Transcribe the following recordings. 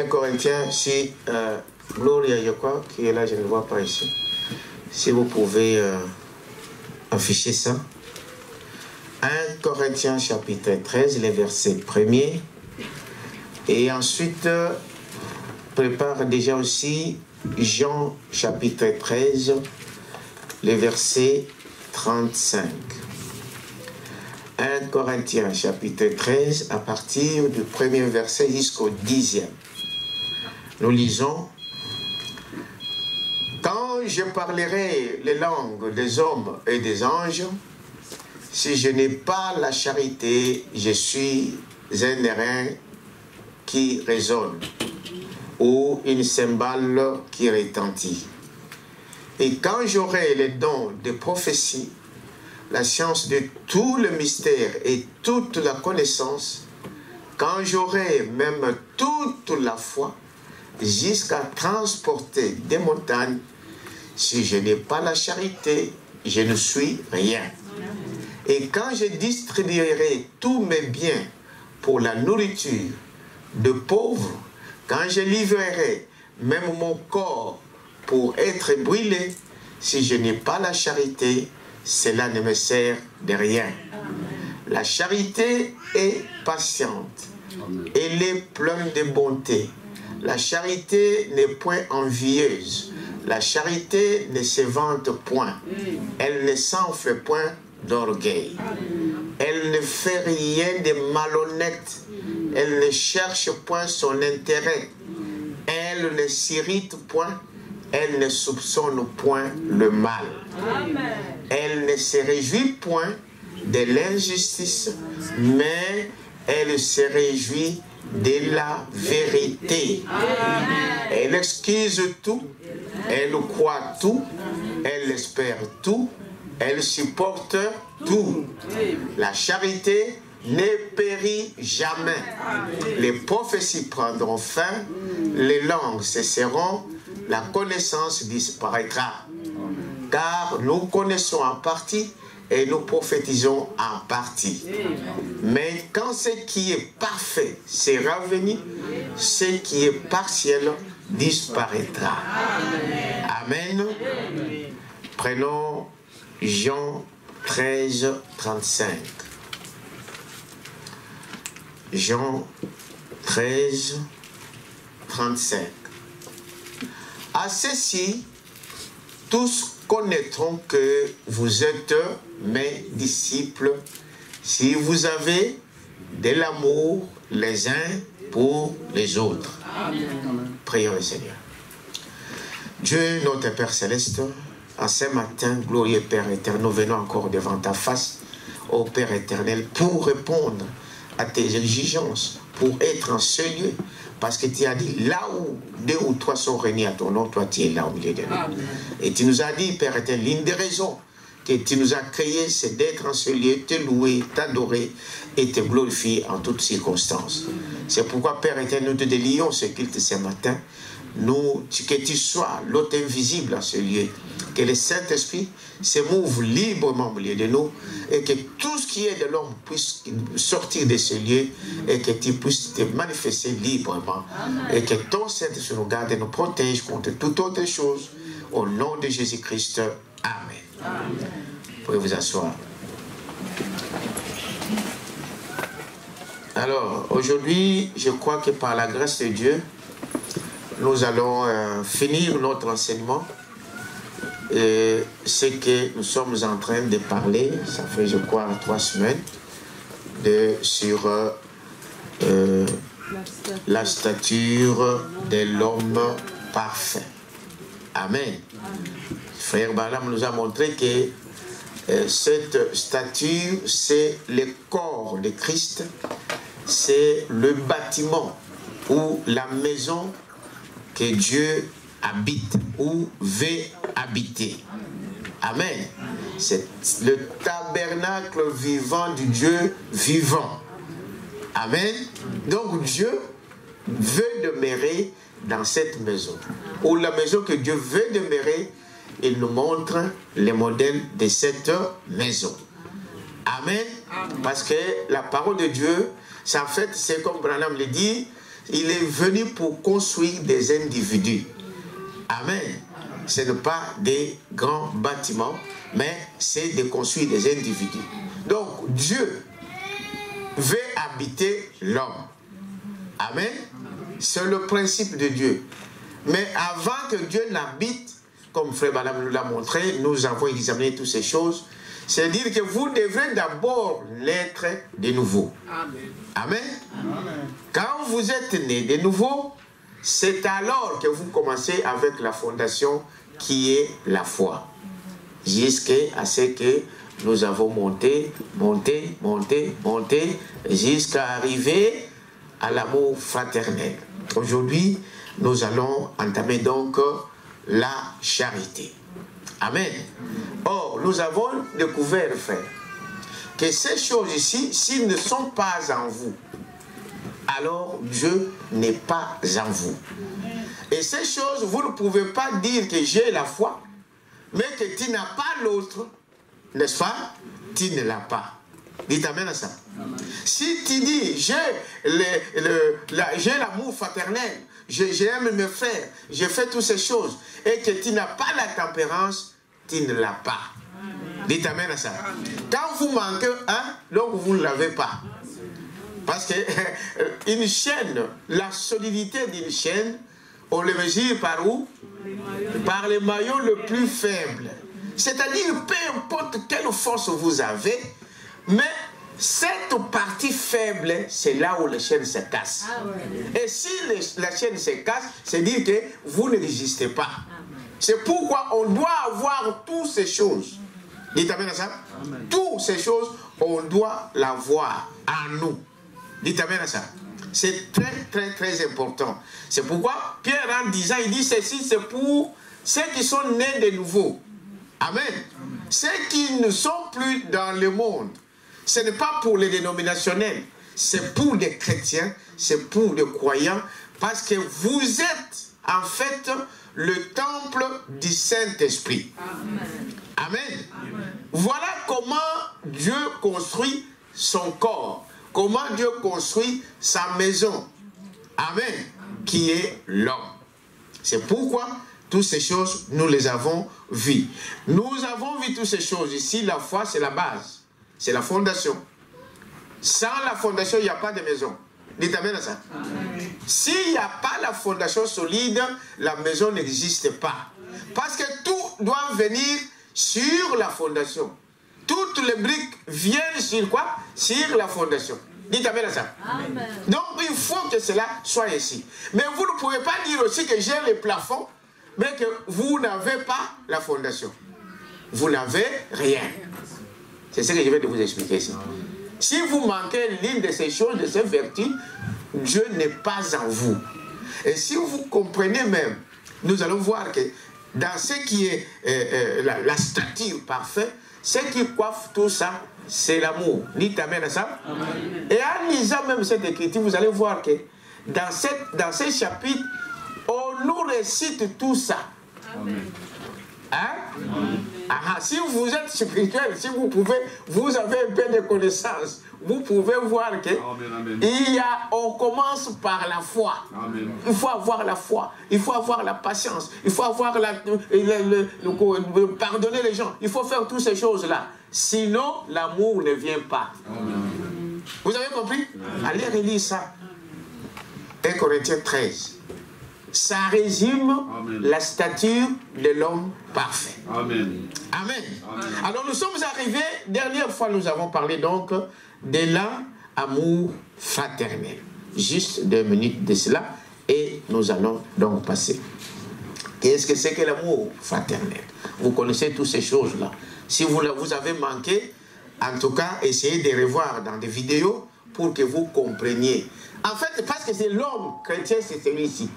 1 Corinthiens, si Gloria, je crois, qui est là, je ne le vois pas ici. Si vous pouvez afficher ça. 1 Corinthiens chapitre 13, les versets 1er. Et ensuite, prépare déjà aussi Jean chapitre 13, les versets 35. 1 Corinthiens chapitre 13, à partir du premier verset jusqu'au 10e. Nous lisons: quand je parlerai les langues des hommes et des anges, si je n'ai pas la charité, je suis un airain qui résonne, ou une cymbale qui retentit. Et quand j'aurai les dons de prophétie, la science de tout le mystère et toute la connaissance, quand j'aurai même toute la foi, jusqu'à transporter des montagnes, si je n'ai pas la charité, je ne suis rien. Et quand je distribuerai tous mes biens pour la nourriture de pauvres, quand je livrerai même mon corps pour être brûlé, si je n'ai pas la charité, cela ne me sert de rien. La charité est patiente. Elle est pleine de bonté. La charité n'est point envieuse. La charité ne se vante point. Elle ne s'enfle point d'orgueil. Elle ne fait rien de malhonnête. Elle ne cherche point son intérêt. Elle ne s'irrite point. Elle ne soupçonne point le mal. Amen. Elle ne se réjouit point de l'injustice, mais elle se réjouit de la vérité. Amen. Elle excuse tout, elle croit tout, elle espère tout, elle supporte tout. La charité ne périt jamais. Les prophéties prendront fin, les langues cesseront, la connaissance disparaîtra. Car nous connaissons en partie et nous prophétisons en partie. Mais quand ce qui est parfait sera venu, ce qui est partiel disparaîtra. Amen. Prenons Jean 13, 35. Jean 13, 35. À ceci, tous connaîtront que vous êtes mes disciples si vous avez de l'amour les uns pour les autres. Amen. Prions le Seigneur. Dieu, notre Père Céleste, en ce matin, glorieux Père éternel, nous venons encore devant ta face, ô Père éternel, pour répondre à tes exigences, pour être en ce lieu. Parce que tu as dit, là où 2 ou 3 sont réunis à ton nom, toi tu es là au milieu de nous. Amen. Et tu nous as dit, Père éternel, l'une des raisons que tu nous as créées, c'est d'être en ce lieu, te louer, t'adorer et te glorifier en toutes circonstances. C'est pourquoi, Père éternel, nous te délions ce culte ce matin. Que tu sois l'hôte invisible en ce lieu. Que le Saint-Esprit se mouve librement au milieu de nous et que tout ce qui est de l'homme puisse sortir de ce lieu et que tu puisses te manifester librement. Amen. Et que ton Saint-Esprit nous garde et nous protège contre toute autre chose. Au nom de Jésus-Christ. Amen. Amen. Vous pouvez vous asseoir. Alors, aujourd'hui, je crois que par la grâce de Dieu, nous allons finir notre enseignement. Et ce que nous sommes en train de parler, ça fait je crois 3 semaines, sur la stature de l'homme parfait. Amen. Frère Balaam nous a montré que cette stature, c'est le corps de Christ, c'est le bâtiment ou la maison que Dieu habite ou veut habiter. Amen. C'est le tabernacle vivant du Dieu vivant. Amen. Donc Dieu veut demeurer dans cette maison. Ou la maison que Dieu veut demeurer, il nous montre les modèles de cette maison. Amen. Parce que la parole de Dieu, en fait, c'est comme Branham le dit, il est venu pour construire des individus. Amen. Ce n'est pas des grands bâtiments, mais c'est de construire des individus. Donc, Dieu veut habiter l'homme. Amen. C'est le principe de Dieu. Mais avant que Dieu n'habite, comme Frère Madame nous l'a montré, nous avons examiné toutes ces choses. C'est-à-dire que vous devrez d'abord naître de nouveau. Amen. Amen. Amen. Quand vous êtes né de nouveau, c'est alors que vous commencez avec la fondation qui est la foi. Jusqu'à ce que nous avons monté, jusqu'à arriver à l'amour fraternel. Aujourd'hui, nous allons entamer donc la charité. Amen. Or, nous avons découvert, frère, que ces choses ici, s'ils ne sont pas en vous, alors Dieu n'est pas en vous. Et ces choses, vous ne pouvez pas dire que j'ai la foi, mais que tu n'as pas l'autre, n'est-ce pas? Tu ne l'as pas. Dites amen à ça. Amen. Si tu dis, j'ai l'amour fraternel, j'aime mes frères, je fais toutes ces choses, et que tu n'as pas la tempérance, tu ne l'as pas. Amen. Dites amen à ça. Amen. Quand vous manquez un, donc vous ne l'avez pas. Parce qu'une chaîne, la solidité d'une chaîne, on le mesure par où? Par les maillots le plus faible. C'est-à-dire, peu importe quelle force vous avez, mais cette partie faible, c'est là où la chaîne se casse. Ah ouais. Et si la chaîne se casse, c'est dire que vous n'existez pas. C'est pourquoi on doit avoir toutes ces choses. Dites amen à ça. Amen. Toutes ces choses, on doit l'avoir à nous. Dites amen à ça. C'est très, très, très important. C'est pourquoi Pierre, en disant, il dit ceci, c'est pour ceux qui sont nés de nouveau. Amen. Amen. Ceux qui ne sont plus dans le monde. Ce n'est pas pour les dénominationnels. C'est pour les chrétiens. C'est pour les croyants. Parce que vous êtes, en fait, le temple du Saint-Esprit. Amen. Amen. Amen. Voilà comment Dieu construit son corps. Comment Dieu construit sa maison. Amen. Qui est l'homme. C'est pourquoi toutes ces choses, nous les avons vues. Nous avons vu toutes ces choses. Ici, la foi, c'est la base. C'est la fondation. Sans la fondation, il n'y a pas de maison. Dites amen à ça. S'il n'y a pas la fondation solide, la maison n'existe pas. Parce que tout doit venir sur la fondation. Toutes les briques viennent sur quoi? Sur la fondation. Dites amen à ça. Amen. Donc il faut que cela soit ici. Mais vous ne pouvez pas dire aussi que j'ai le plafond, mais que vous n'avez pas la fondation. Vous n'avez rien. C'est ce que je vais vous expliquer ici. Si vous manquez l'une de ces choses, de ces vertus, Dieu n'est pas en vous. Et si vous comprenez même, nous allons voir que dans ce qui est la stature parfaite, ce qui coiffe tout ça, c'est l'amour. Dites amen à ça. Amen. Et en lisant même cette écriture, vous allez voir que dans ces chapitres, on nous récite tout ça. Amen. Hein? Ah, si vous êtes spirituel, si vous avez un peu de connaissances, vous pouvez voir que on commence par la foi. Amen. Il faut avoir la foi, il faut avoir la patience, il faut avoir pardonner les gens, il faut faire toutes ces choses-là. Sinon, l'amour ne vient pas. Amen. Vous avez compris? Amen. Allez relire ça. 1 Corinthiens 13. Ça résume Amen. La stature de l'homme parfait. Amen. Amen. Amen. Alors nous sommes arrivés, dernière fois nous avons parlé donc de l'amour fraternel. Juste 2 minutes de cela et nous allons donc passer. Qu'est-ce que c'est que l'amour fraternel? Vous connaissez toutes ces choses-là. Si vous avez manqué, en tout cas, essayez de revoir dans des vidéos pour que vous compreniez. En fait, parce que c'est l'homme chrétien, c'est celui-ci.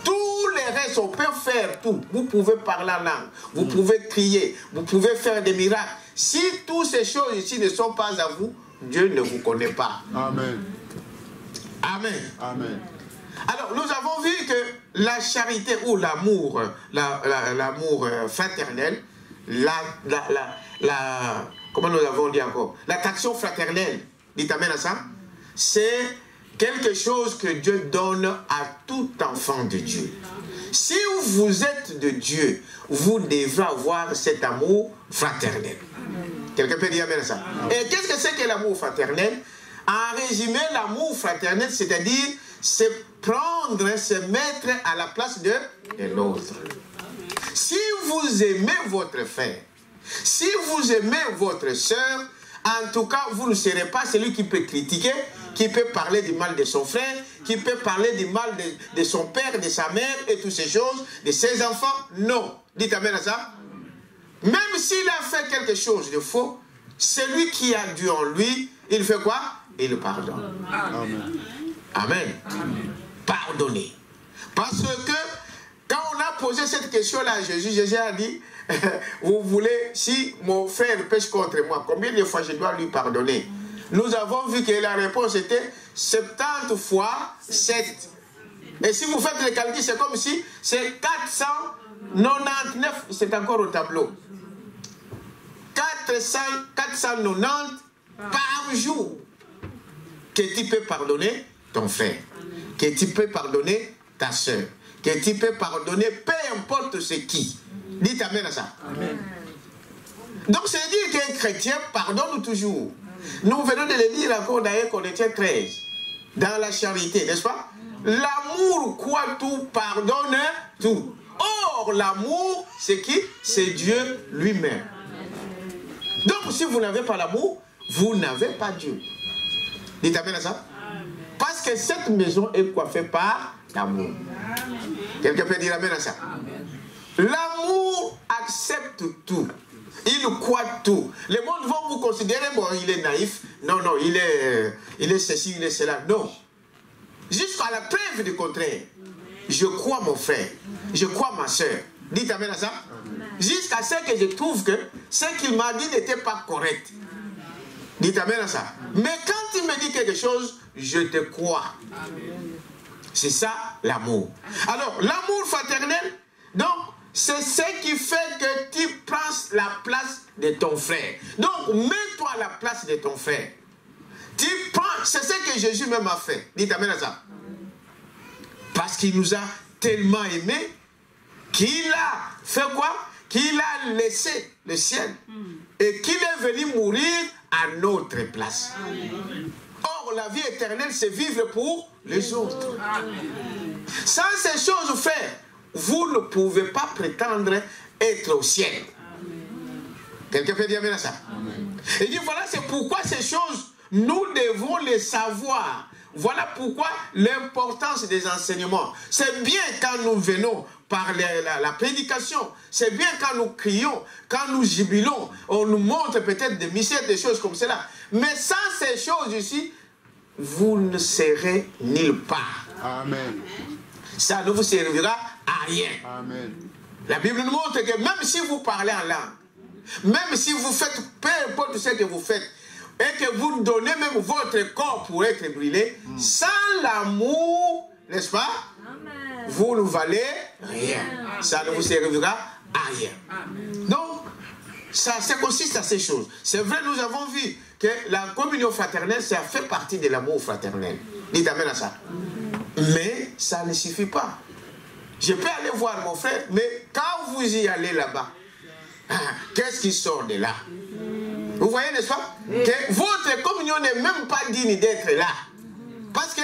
Tous les restes, on peut faire tout. Vous pouvez parler en langue, vous pouvez crier, vous pouvez faire des miracles. Si toutes ces choses ici ne sont pas à vous, Dieu ne vous connaît pas. Amen. Amen. Amen. Alors, nous avons vu que la charité ou l'amour, l'amour fraternel, comment nous avons dit encore? L'attraction fraternelle, dites amen à ça, c'est quelque chose que Dieu donne à tout enfant de Dieu. Si vous êtes de Dieu, vous devrez avoir cet amour fraternel. Quelqu'un peut dire amen à ça. Et qu'est-ce que c'est que l'amour fraternel? En résumé, l'amour fraternel, c'est-à-dire se prendre, se mettre à la place de l'autre. Si vous aimez votre frère, si vous aimez votre soeur, en tout cas, vous ne serez pas celui qui peut critiquer, qui peut parler du mal de son frère, qui peut parler du mal de son père, de sa mère et toutes ces choses, de ses enfants. Non. Dites amen à ça. Même s'il a fait quelque chose de faux, celui qui a Dieu en lui, il fait quoi? Il pardonne. Amen. Amen. Amen. Pardonner. Parce que quand on a posé cette question-là à Jésus, Jésus a dit, vous voulez, si mon frère pêche contre moi, combien de fois je dois lui pardonner? Nous avons vu que la réponse était 70 fois 7. Et si vous faites le calcul, c'est comme si c'est 499, c'est encore au tableau. 490 par jour que tu peux pardonner ton frère, que tu peux pardonner ta soeur, que tu peux pardonner peu importe ce qui. Dites amen à ça. Amen. Donc c'est dire qu'un chrétien pardonne toujours. Nous venons de le dire encore dans 1 Corinthiens 13, dans la charité, n'est-ce pas? L'amour croit tout, pardonne tout. Or, l'amour, c'est qui? C'est Dieu lui-même. Donc, si vous n'avez pas l'amour, vous n'avez pas Dieu. Dites amen à ça. Parce que cette maison est coiffée par l'amour. Quelqu'un peut dire amen à ça. L'amour accepte tout. Il croit tout. Les monde vont vous considérer, bon, il est naïf. Non, non, il est ceci, il est cela. Non. Jusqu'à la preuve du contraire. Je crois mon frère. Je crois ma soeur. Dites amen à ça. Jusqu'à ce que je trouve que ce qu'il m'a dit n'était pas correct. Dites amen à ça. Mais quand il me dit quelque chose, je te crois. C'est ça l'amour. Alors, l'amour fraternel, donc, c'est ce qui fait que tu prends la place de ton frère. Donc, mets-toi à la place de ton frère. Tu prends, c'est ce que Jésus même a fait. Dites amen à ça. Parce qu'il nous a tellement aimés qu'il a fait quoi? Qu'il a laissé le ciel et qu'il est venu mourir à notre place. Or, la vie éternelle, c'est vivre pour les autres. Sans ces choses, frère, vous ne pouvez pas prétendre être au ciel. Quelqu'un peut dire amen à ça? Il dit, voilà, c'est pourquoi ces choses, nous devons les savoir. Voilà pourquoi l'importance des enseignements. C'est bien quand nous venons par la prédication. C'est bien quand nous crions, quand nous jubilons. On nous montre peut-être des mystères, des choses comme cela. Mais sans ces choses ici, vous ne serez nulle part. Amen. Ça ne vous servira à rien. Amen. La Bible nous montre que même si vous parlez en langue, même si vous faites peu importe ce que vous faites, et que vous donnez même votre corps pour être brûlé, sans l'amour, n'est-ce pas? Amen. Vous ne valez rien. Amen. Ça ne vous servira à rien. Amen. Donc, ça consiste à ces choses. C'est vrai, nous avons vu que la communion fraternelle, ça fait partie de l'amour fraternel. Dites amen à ça. Mais ça ne suffit pas. Je peux aller voir mon frère, mais quand vous y allez là-bas, qu'est-ce qui sort de là? Vous voyez, n'est-ce pas? Que votre communion n'est même pas digne d'être là. Parce que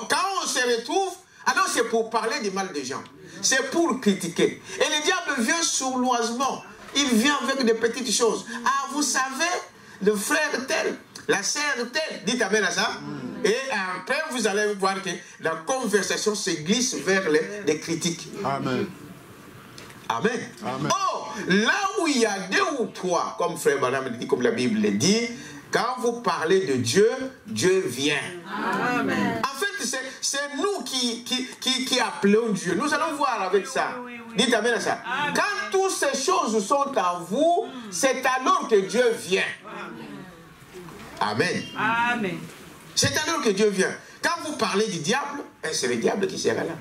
quand on se retrouve, alors c'est pour parler du mal des gens. C'est pour critiquer. Et le diable vient sournoisement. Il vient avec des petites choses. Ah, vous savez, le frère tel, la sœur telle. Dites amen à ça. Et après, vous allez voir que la conversation se glisse vers les critiques. Amen. Amen. Amen. Oh, là où il y a 2 ou 3, comme frère Branham dit, comme la Bible le dit, quand vous parlez de Dieu, Dieu vient. Amen. En fait, c'est nous qui appelons Dieu. Nous allons voir avec ça. Dites amen à ça. Amen. Quand toutes ces choses sont en vous, c'est alors que Dieu vient. Amen. Amen. C'est alors que Dieu vient. Quand vous parlez du diable, c'est le diable qui sera là.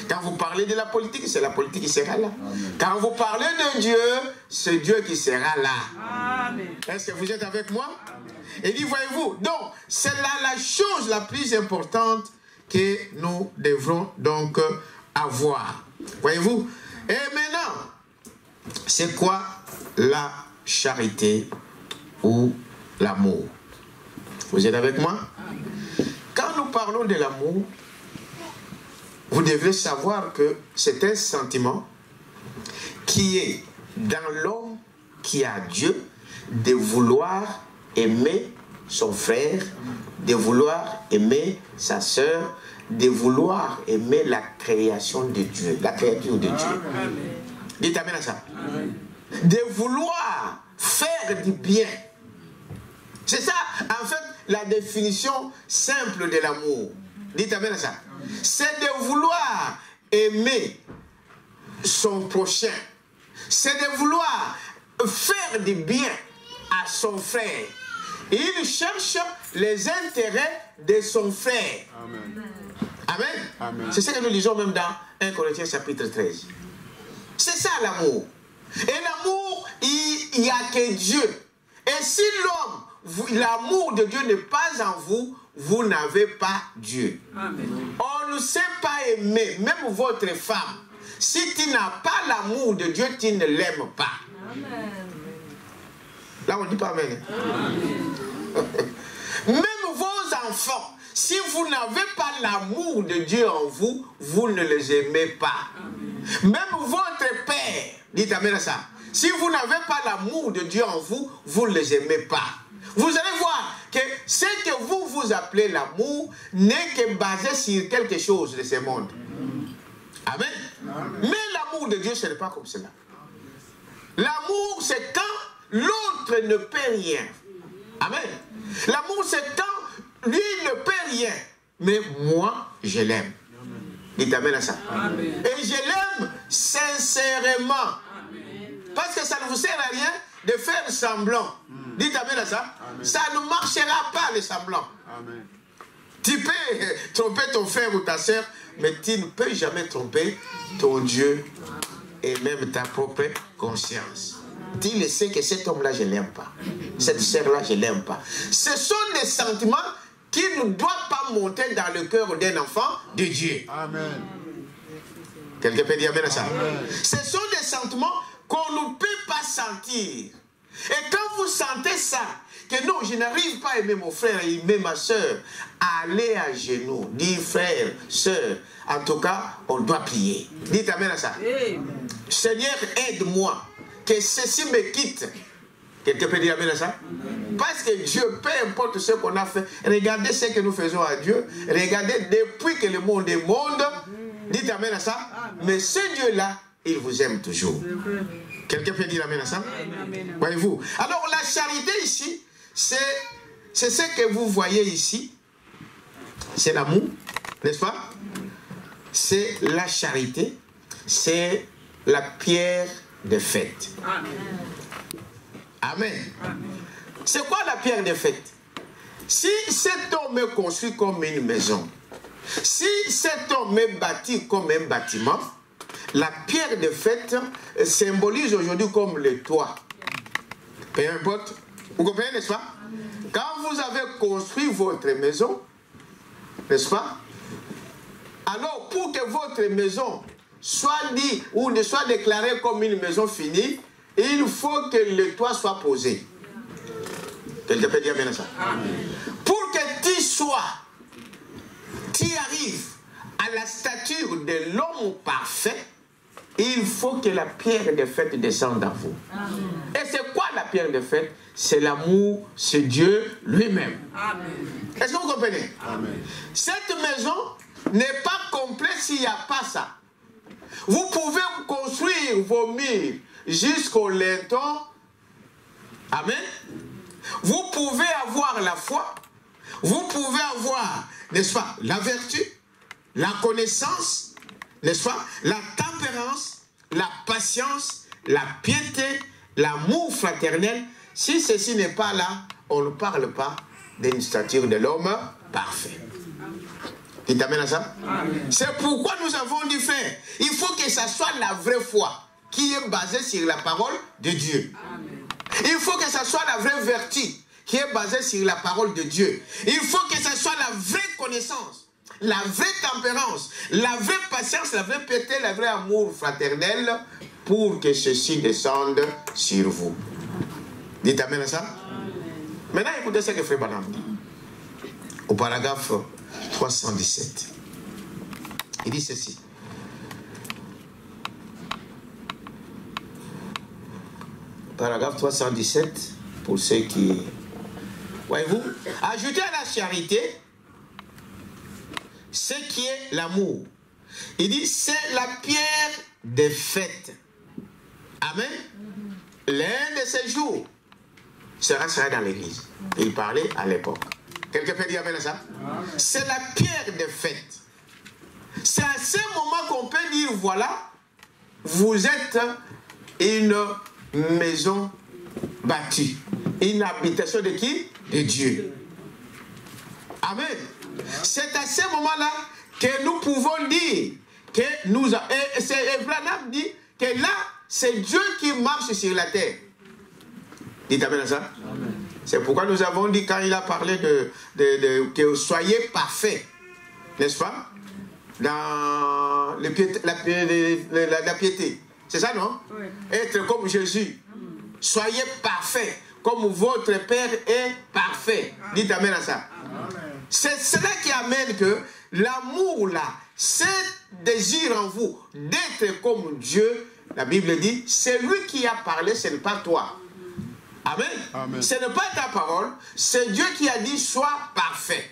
Quand vous parlez de la politique, c'est la politique qui sera là. Amen. Quand vous parlez de Dieu, c'est Dieu qui sera là. Est-ce que vous êtes avec moi? Amen. Il dit, voyez-vous, donc, c'est là la chose la plus importante que nous devrons donc avoir. Voyez-vous? Et maintenant, c'est quoi la charité ou l'amour? Vous êtes avec moi? Quand nous parlons de l'amour, vous devez savoir que c'est un sentiment qui est dans l'homme qui a Dieu, de vouloir aimer son frère, de vouloir aimer sa sœur, de vouloir aimer la création de Dieu, la créature de Dieu. Dites amen à ça. De vouloir faire du bien. C'est ça, en fait, la définition simple de l'amour. Dites amen à ça. C'est de vouloir aimer son prochain. C'est de vouloir faire du bien à son frère. Il cherche les intérêts de son frère. Amen. Amen. Amen. C'est ce que nous lisons même dans 1 Corinthiens chapitre 13. C'est ça l'amour. Et l'amour, il n'y a que Dieu. Et si l'amour de Dieu n'est pas en vous, vous n'avez pas Dieu. Amen. On ne sait pas aimer, même votre femme. Si tu n'as pas l'amour de Dieu, tu ne l'aimes pas. Amen. Là, on ne dit pas amen. Amen. Même vos enfants, si vous n'avez pas l'amour de Dieu en vous, vous ne les aimez pas. Amen. Même votre père, dites amen à ça. Si vous n'avez pas l'amour de Dieu en vous, vous ne les aimez pas. Vous allez voir que ce que vous appelez l'amour n'est que basé sur quelque chose de ce monde. Amen. Amen. Mais l'amour de Dieu, ce n'est pas comme cela. L'amour, c'est quand l'autre ne paie rien. Amen. L'amour, c'est quand lui ne paie rien. Mais moi, je l'aime. Dites amen à ça. Amen. Et je l'aime sincèrement. Amen. Parce que ça ne vous sert à rien de faire semblant. Dites amen à ça. Amen. Ça ne marchera pas le semblant. Amen. Tu peux tromper ton frère ou ta soeur, mais tu ne peux jamais tromper ton Dieu et même ta propre conscience. Tu le sais que cet homme-là, je ne l'aime pas. Cette sœur-là, je ne l'aime pas. Ce sont des sentiments qui ne doivent pas monter dans le cœur d'un enfant de Dieu. Amen. Quelqu'un peut dire amen à ça? Amen. Ce sont des sentiments qu'on ne peut pas sentir. Et quand vous sentez ça, que non, je n'arrive pas à aimer mon frère et aimer ma soeur, allez à genoux, dites frère, soeur, en tout cas, on doit prier. Dites amen à ça. Amen. Seigneur, aide-moi, que ceci me quitte. Quelqu'un peut dire amen à ça? Amen. Parce que Dieu, peu importe ce qu'on a fait, regardez ce que nous faisons à Dieu, regardez depuis que le monde est monde, dites amen à ça. Amen. Mais ce Dieu-là, il vous aime toujours. Quelqu'un peut dire amen à ça? Amen. Voyez-vous? Alors la charité ici, c'est ce que vous voyez ici. C'est l'amour, n'est-ce pas? C'est la charité. C'est la pierre de fête. Amen. Amen. C'est quoi la pierre de fête? Si cet homme est construit comme une maison, si cet homme est bâti comme un bâtiment, la pierre de fête symbolise aujourd'hui comme le toit. Peu importe. Vous comprenez, n'est-ce pas? Quand vous avez construit votre maison, n'est-ce pas? Alors, pour que votre maison soit dit ou ne soit déclarée comme une maison finie, il faut que le toit soit posé. Quelqu'un peut dire bien ça? Amen. Pour que tu arrives à la stature de l'homme parfait, il faut que la pierre de fête descende en vous. Amen. Et c'est quoi la pierre de fête? C'est l'amour, c'est Dieu lui-même. Est-ce que vous comprenez? Amen. Cette maison n'est pas complète s'il n'y a pas ça. Vous pouvez construire vos murs jusqu'au linteau. Amen. Vous pouvez avoir la foi. Vous pouvez avoir, n'est-ce pas, la vertu, la connaissance, n'est-ce pas, la tempérance, la patience, la piété, l'amour fraternel. Si ceci n'est pas là, on ne parle pas d'une stature de l'homme parfait. Tu t'amènes à ça? C'est pourquoi nous avons dit, frère, il faut que ça soit la vraie foi qui est basée sur la parole de Dieu. Amen. Il faut que ça soit la vraie vertu qui est basée sur la parole de Dieu. Il faut que ce soit la vraie connaissance, la vraie tempérance, la vraie patience, la vraie piété, le vrai amour fraternel pour que ceci descende sur vous. Dites amen à ça. Amen. Maintenant, écoutez ce que fait Branham dit. Au paragraphe 317. Il dit ceci. Paragraphe 317, pour ceux qui... Voyez-vous, ajoutez à la charité ce qui est l'amour. Il dit, c'est la pierre des fêtes. Amen. L'un de ces jours sera dans l'église. Il parlait à l'époque. Quelqu'un peut dire amen à ça? C'est la pierre des fêtes. C'est à ce moment qu'on peut dire, voilà, vous êtes une maison bâtie. Une habitation de qui? De Dieu. Amen. C'est à ce moment-là que nous pouvons dire que nous... Et Branham dit que là, c'est Dieu qui marche sur la terre. Dites amen à ça. C'est pourquoi nous avons dit, quand il a parlé que soyez parfaits, n'est-ce pas? Dans la piété. C'est ça, non? Oui. Être comme Jésus. Soyez parfaits, comme votre Père est parfait. Dites amen à ça. C'est cela qui amène que l'amour là, ce désir en vous d'être comme Dieu, la Bible dit, c'est lui qui a parlé, ce n'est pas toi. Amen. Amen. Ce n'est pas ta parole, c'est Dieu qui a dit sois parfait.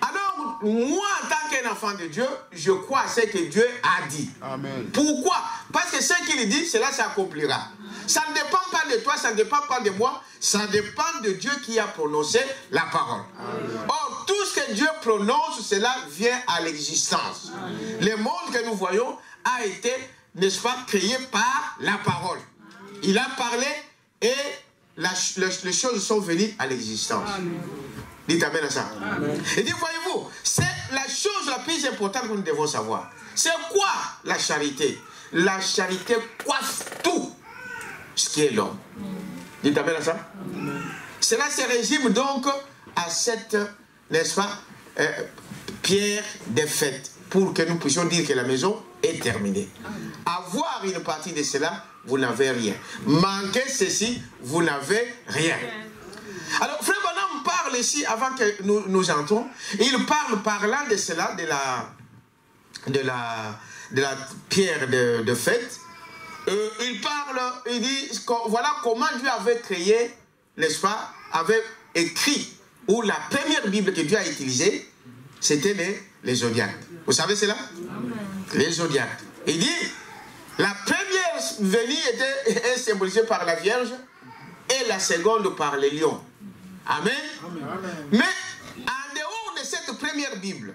Alors, moi, en tant qu'enfant de Dieu, je crois à ce que Dieu a dit. Amen. Pourquoi? Parce que ce qu'il dit, cela s'accomplira. Ça ne dépend pas de toi, ça ne dépend pas de moi, ça dépend de Dieu qui a prononcé la parole. Amen. Or, tout ce que Dieu prononce, cela vient à l'existence. Le monde que nous voyons a été, n'est-ce pas, créé par la parole. Il a parlé et les choses sont venues à l'existence. Dites amen à ça. Amen. Et dites, voyez-vous, c'est la chose la plus importante que nous devons savoir. C'est quoi la charité? La charité coiffe tout ce qui est l'homme. Dites amen à ça. Cela se résume donc à cette, n'est-ce pas, pierre des fêtes, pour que nous puissions dire que la maison est terminée. Avoir une partie de cela, vous n'avez rien. Manquer ceci, vous n'avez rien. Alors, Frère Branham parle ici, avant que nous entrons, il parle parlant de cela, de la pierre de fête. Il parle, il dit, voilà comment Dieu avait créé, n'est-ce pas, avait écrit, ou la première Bible que Dieu a utilisée, c'était les zodiaques. Vous savez cela? Amen. Les zodiaques. Il dit, la première venue est symbolisée par la Vierge, et la seconde par les lions. Amen. Amen. Mais en dehors de cette première Bible,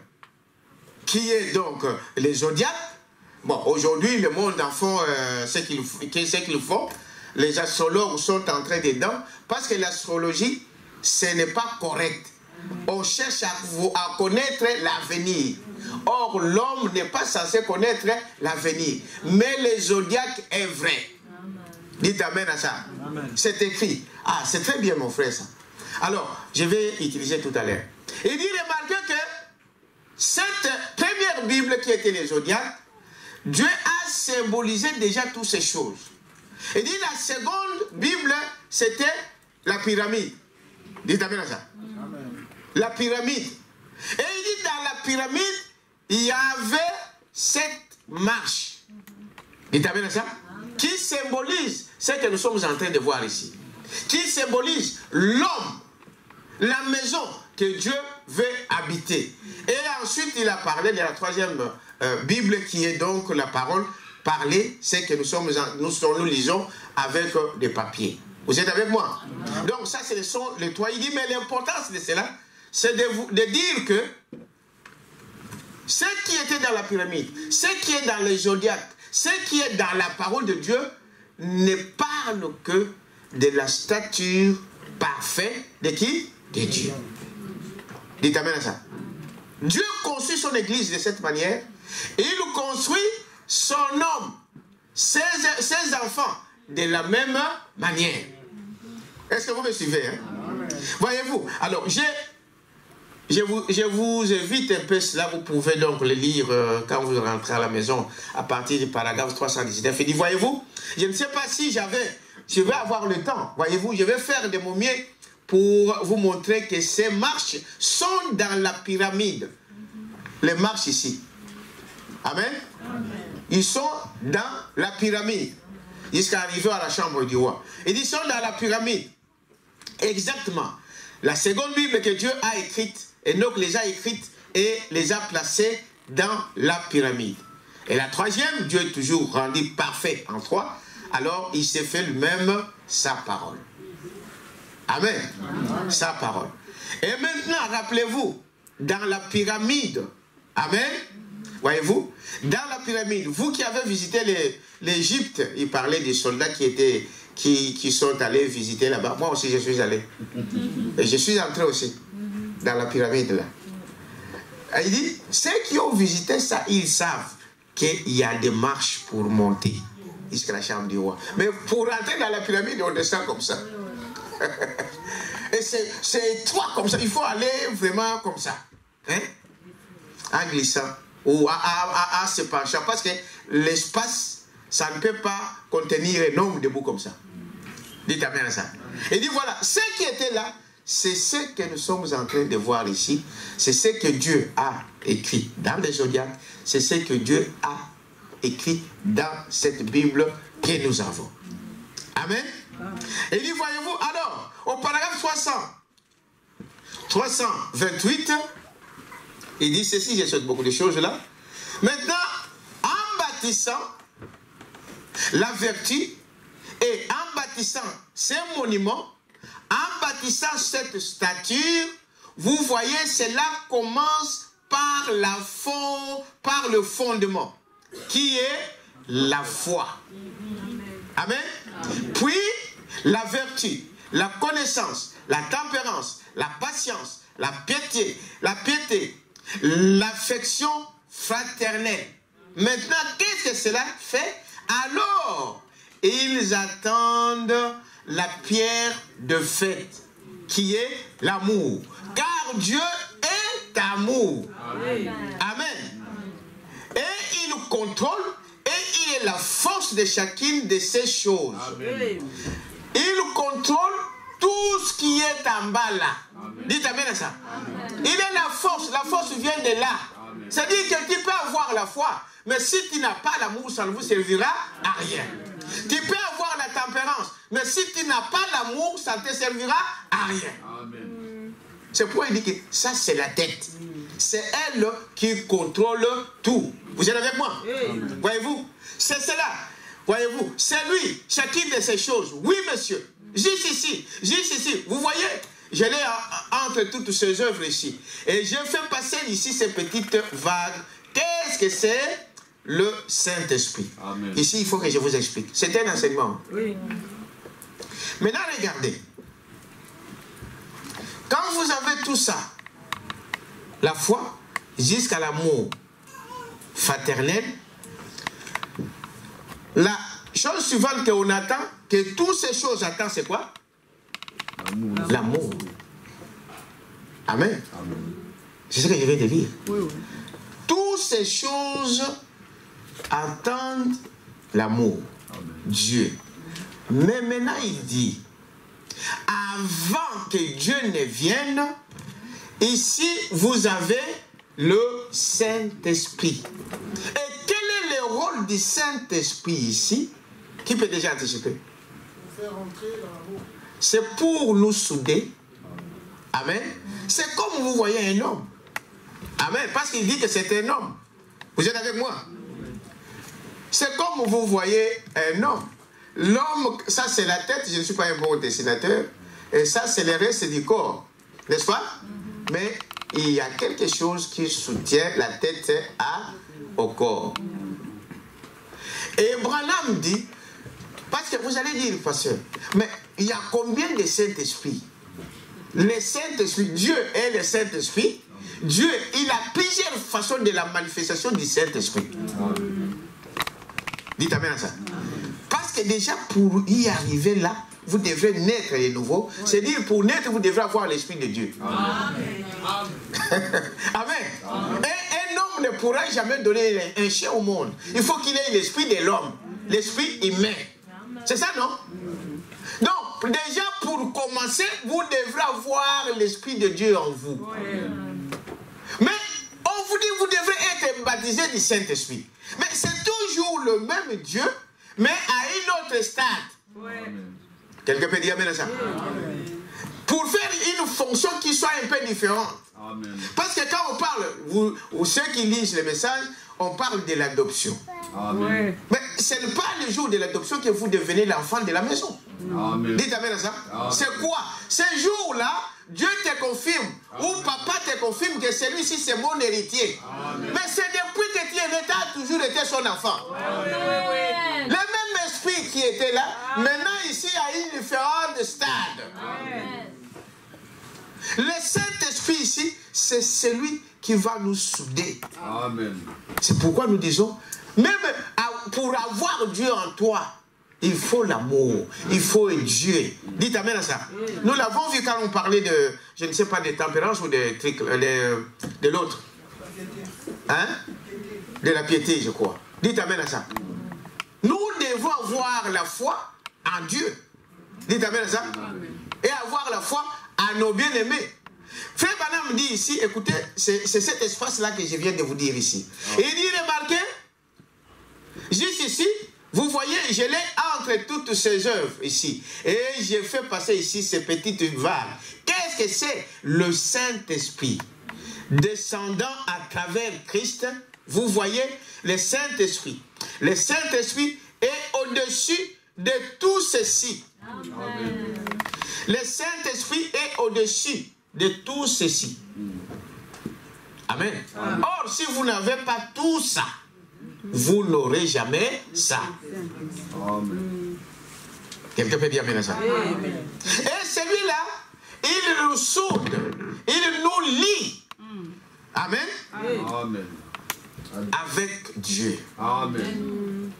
qui est donc les zodiaques, bon, aujourd'hui, le monde en font ce qu'ils font. Les astrologues sont entrés dedans, parce que l'astrologie, ce n'est pas correct. On cherche à connaître l'avenir. Or, l'homme n'est pas censé connaître l'avenir. Mais le zodiaque est vrai. Amen. Dites amen à ça. C'est écrit. Ah, c'est très bien, mon frère, ça. Alors, je vais utiliser tout à l'heure. Il dit, remarquez que cette première Bible qui était les zodiaques, Dieu a symbolisé déjà toutes ces choses. Il dit, la seconde Bible, c'était la pyramide. Dites amen à ça. Amen. La pyramide. Et il dit, dans la pyramide, il y avait 7 marches. Dites amen à ça. Qui symbolise ce que nous sommes en train de voir ici. Qui symbolise l'homme, la maison que Dieu veut habiter. Et ensuite, il a parlé de la troisième Bible qui est donc la parole parlée, c'est que nous lisons avec des papiers. Vous êtes avec moi? Donc ça, ce sont les trois. Il dit, mais l'importance de cela, c'est de dire que ce qui était dans la pyramide, ce qui est dans les zodiaques, ce qui est dans la parole de Dieu, ne parle que de la stature parfaite de qui? De Dieu. Dites amen à ça. Dieu construit son église de cette manière. Et il construit son homme, ses enfants, de la même manière. Est-ce que vous me suivez? Hein? Voyez-vous, alors je vous évite un peu cela, vous pouvez donc le lire quand vous rentrez à la maison à partir du paragraphe 319. Il dit, voyez-vous, je ne sais pas si je vais avoir le temps, voyez-vous, je vais faire de mon mieux pour vous montrer que ces marches sont dans la pyramide. Les marches ici. Amen. Ils sont dans la pyramide. Jusqu'à arriver à la chambre du roi. Ils sont dans la pyramide. Exactement. La seconde Bible que Dieu a écrite, Enoch les a écrites et les a placées dans la pyramide. Et la troisième, Dieu est toujours rendu parfait en trois. Alors il s'est fait lui-même sa parole. Amen. Amen. Sa parole. Et maintenant, rappelez-vous, dans la pyramide, amen, voyez-vous, dans la pyramide, vous qui avez visité l'Égypte, il parlait des soldats qui sont allés visiter là-bas. Moi aussi, je suis allé. Et je suis entré aussi dans la pyramide là. Et il dit, ceux qui ont visité ça, ils savent qu'il y a des marches pour monter jusqu'à la chambre du roi. Mais pour rentrer dans la pyramide, on descend comme ça. Et c'est étroit comme ça. Il faut aller vraiment comme ça. Hein? En glissant. Ou en se penchant. Parce que l'espace, ça ne peut pas contenir un homme debout comme ça. Dites amen à ça. Et dit voilà, ceux qui étaient là, c'est ce que nous sommes en train de voir ici. C'est ce que Dieu a écrit dans les Zodiacs. C'est ce que Dieu a écrit dans cette Bible que nous avons. Amen. Et dit, voyez-vous, alors, au paragraphe 328, il dit ceci, je souhaite beaucoup de choses là. Maintenant, en bâtissant la vertu et en bâtissant ces monuments, en bâtissant cette stature, vous voyez, cela commence par le fondement, qui est la foi. Amen. Puis, la vertu, la connaissance, la tempérance, la patience, la piété, l'affection fraternelle. Maintenant, qu'est-ce que cela fait? Alors, ils attendent la pierre de fête, qui est l'amour. Car Dieu est amour. Amen. Amen. Et il nous contrôle. Et il est la force de chacune de ces choses. Amen. Il contrôle tout ce qui est en bas là. Amen. Dites amen à ça. Amen. Il est la force vient de là. C'est-à-dire que tu peux avoir la foi, mais si tu n'as pas l'amour, ça ne vous servira à rien. Amen. Tu peux avoir la tempérance, mais si tu n'as pas l'amour, ça ne te servira à rien. Amen. C'est pourquoi il dit que ça c'est la tête. C'est elle qui contrôle tout. Vous êtes avec moi? Voyez-vous? C'est cela. Voyez-vous? C'est lui. Chacune de ces choses. Oui, monsieur. Juste ici. Juste ici. Vous voyez? Je l'ai entre toutes ces œuvres ici. Et je fais passer ici ces petites vagues. Qu'est-ce que c'est? Le Saint-Esprit. Ici, il faut que je vous explique. C'est un enseignement. Oui. Maintenant, regardez. Quand vous avez tout ça, la foi, jusqu'à l'amour fraternel, la chose suivante qu'on attend, que toutes ces choses attendent, c'est quoi? L'amour. Amen. C'est ce que je vais te dire. Oui, oui. Toutes ces choses attendent l'amour. Dieu. Mais maintenant, il dit, avant que Dieu ne vienne, ici, vous avez le Saint-Esprit. Et quel est le rôle du Saint-Esprit ici? Qui peut déjà anticiper? C'est pour nous souder. Amen. C'est comme vous voyez un homme. Amen. Parce qu'il dit que c'est un homme. Vous êtes avec moi? C'est comme vous voyez un homme. L'homme, ça c'est la tête. Je ne suis pas un bon dessinateur. Et ça c'est le reste du corps. N'est-ce pas? Mais il y a quelque chose qui soutient la tête au corps. Et Branham dit, parce que vous allez dire, pasteur, mais il y a combien de Saint-Esprit? Le Saint-Esprit, Dieu est le Saint-Esprit. Dieu, il a plusieurs façons de la manifestation du Saint-Esprit. Dites amen à ça. Parce que déjà, pour y arriver là, vous devrez naître de nouveau. C'est-à-dire, pour naître, vous devrez avoir l'Esprit de Dieu. Amen. Amen. Et un homme ne pourra jamais donner un chien au monde. Il faut qu'il ait l'esprit de l'homme, l'esprit humain. C'est ça, non? Donc, déjà, pour commencer, vous devrez avoir l'Esprit de Dieu en vous. Mais, on vous dit, vous devrez être baptisé du Saint-Esprit. Mais c'est toujours le même Dieu, mais à un autre stade. Quelqu'un peut dire amen à ça? Pour faire une fonction qui soit un peu différente. Amen. Parce que quand on parle, vous ceux qui lisent le message, on parle de l'adoption. Mais ce n'est pas le jour de l'adoption que vous devenez l'enfant de la maison. Amen. Dites amen à ça. C'est quoi? Ce jour-là, Dieu te confirme, ou papa te confirme que celui-ci c'est mon héritier. Amen. Mais c'est depuis que tu es né, tu as toujours été son enfant. Le même esprit qui était là, maintenant ici, il y a une différente stade. Amen. Le Saint-Esprit ici, c'est celui qui va nous souder. Amen. C'est pourquoi nous disons, même pour avoir Dieu en toi, il faut l'amour, il faut Dieu. Dites amen à ça. Nous l'avons vu quand on parlait de, je ne sais pas, de tempérance ou de l'autre. Hein? De la piété, je crois. Dites amen à ça. Nous devons avoir la foi en Dieu. Dites amen à ça. Et avoir la foi à nos bien-aimés. Frère Branham dit ici, écoutez, c'est cet espace-là que je viens de vous dire ici. Et il dit, remarquez, juste ici, vous voyez, je l'ai entre toutes ces œuvres ici. Et j'ai fait passer ici ces petites vagues. Qu'est-ce que c'est? Le Saint-Esprit. Descendant à travers Christ, vous voyez, le Saint-Esprit. Le Saint-Esprit est au-dessus de tout ceci. Amen. Le Saint-Esprit est au-dessus de tout ceci. Amen. Amen. Or, si vous n'avez pas tout ça, vous n'aurez jamais ça. Amen. Quelqu'un peut dire amen à ça? Amen. Et celui-là, il nous soude, il nous lie. Amen. Amen. Avec Dieu. Amen.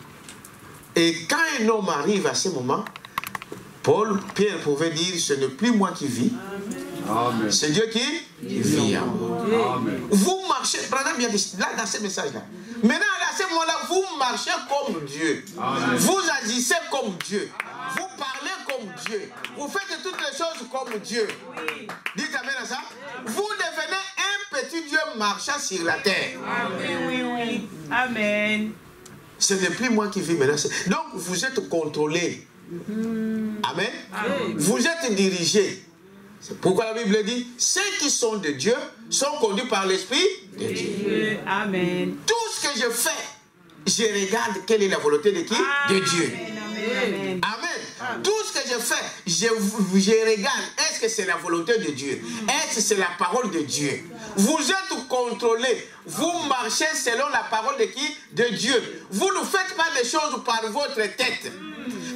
Et quand un homme arrive à ce moment, Pierre pouvait dire, ce n'est plus moi qui vis. C'est Dieu qui vit en moi. Amen. Vous marchez, prenez bien là dans ce message-là. Maintenant, à ce moment-là, vous marchez comme Dieu. Amen. Vous agissez comme Dieu. Amen. Vous parlez comme Dieu. Vous faites toutes les choses comme Dieu. Oui. Dites amen à ça. Amen. Vous devenez un petit Dieu marchant sur la terre. Amen. Oui, oui. Amen. Ce n'est plus moi qui vis maintenant. Donc, vous êtes contrôlé. Amen. Amen. Vous êtes dirigé. C'est pourquoi la Bible dit, ceux qui sont de Dieu sont conduits par l'Esprit de Dieu. Amen. Tout ce que je fais, je regarde quelle est la volonté de qui? De Dieu. Amen. Amen. Tout ce que je fais, je regarde, est-ce que c'est la volonté de Dieu? Est-ce que c'est la parole de Dieu? Vous êtes contrôlés. Vous marchez selon la parole de qui? De Dieu. Vous ne faites pas les choses par votre tête.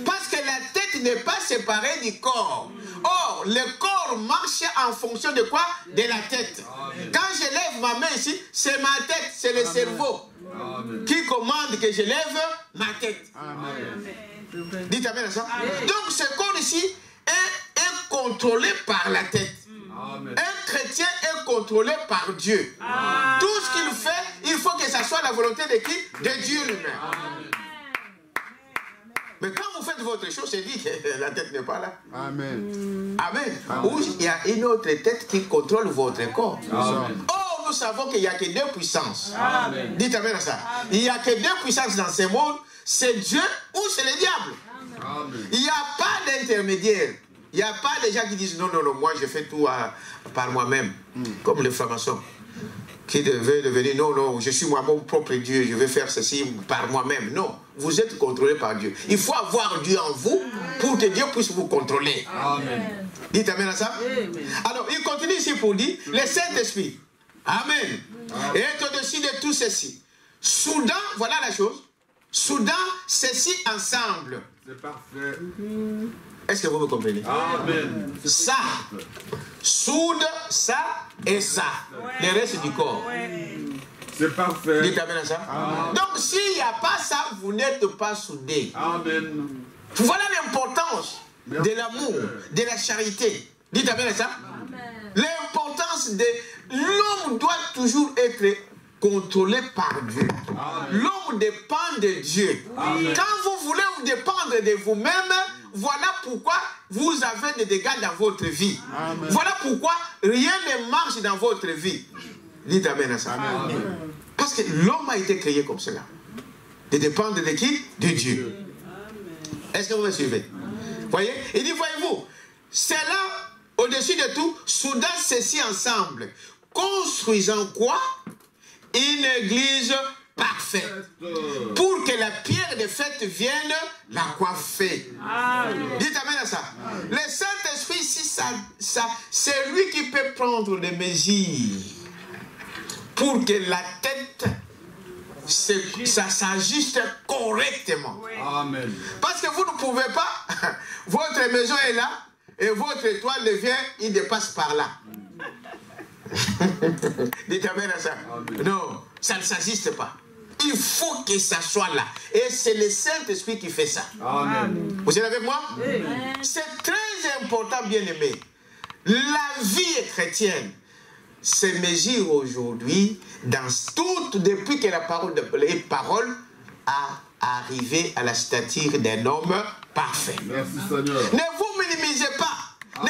Parce que la tête n'est pas séparée du corps. Or, le corps marche en fonction de quoi? De la tête. Amen. Quand je lève ma main ici, c'est ma tête, c'est le cerveau qui commande que je lève ma tête. Amen. Dites amen à ça. Amen. Donc, ce corps ici est contrôlé par la tête. Amen. Un chrétien est contrôlé par Dieu. Amen. Tout ce qu'il fait, il faut que ça soit la volonté de qui? De Dieu lui-même. Mais quand vous faites votre chose, c'est dit que la tête n'est pas là. Amen. Amen. Amen. Ou il y a une autre tête qui contrôle votre corps. Amen. Or, nous savons qu'il n'y a que deux puissances. Amen. Dites amen à ça. Amen. Il n'y a que deux puissances dans ce monde. C'est Dieu ou c'est le diable. Amen. Il n'y a pas d'intermédiaire. Il n'y a pas de gens qui disent non, non, non, moi je fais tout par moi-même. Comme les francs-maçons. Qui devait devenir, non, non, je suis moi mon propre Dieu, je vais faire ceci par moi-même. Non, vous êtes contrôlé par Dieu. Il faut avoir Dieu en vous pour que Dieu puisse vous contrôler. Amen. Dites amen à ça. Amen. Alors, il continue ici pour dire, le Saint-Esprit, amen, est au-dessus de tout ceci. Soudain, voilà la chose, soudain, ceci ensemble. C'est parfait. Est-ce que vous me comprenez? Amen. Ça, soude, ça et ça. Ouais. Le reste du corps. Ouais. C'est parfait. Dites amen à ça. Amen. Donc, s'il n'y a pas ça, vous n'êtes pas soudés. Amen. Voilà l'importance de l'amour, de la charité. Dites amen à ça. L'importance de... L'homme doit toujours être contrôlé par Dieu. L'homme dépend de Dieu. Quand vous voulez vous dépendre de vous-même, voilà pourquoi vous avez des dégâts dans votre vie. Amen. Voilà pourquoi rien ne marche dans votre vie. Dites amen à ça. Amen. Parce que l'homme a été créé comme cela. De dépendre de qui? De Dieu. Est-ce que vous me suivez? Voyez? Il dit, voyez-vous, c'est là, au-dessus de tout, soudant ceci ensemble, construisant quoi? Une église parfaite. Pour que la pierre de fête vienne la coiffer. Dites amen à ça. Amen. Le Saint-Esprit, si c'est lui qui peut prendre les mesures pour que la tête ça s'ajuste correctement. Amen. Parce que vous ne pouvez pas, votre maison est là et votre étoile devient, il dépasse par là. Dites amen à ça. Amen. Non, ça ne s'ajuste pas. Il faut que ça soit là. Et c'est le Saint-Esprit qui fait ça. Amen. Vous êtes avec moi? C'est très important, bien aimé. La vie chrétienne se mesure aujourd'hui dans toute, depuis que la parole a arrivé à la stature d'un homme parfait. Merci Seigneur. Ne vous minimisez pas.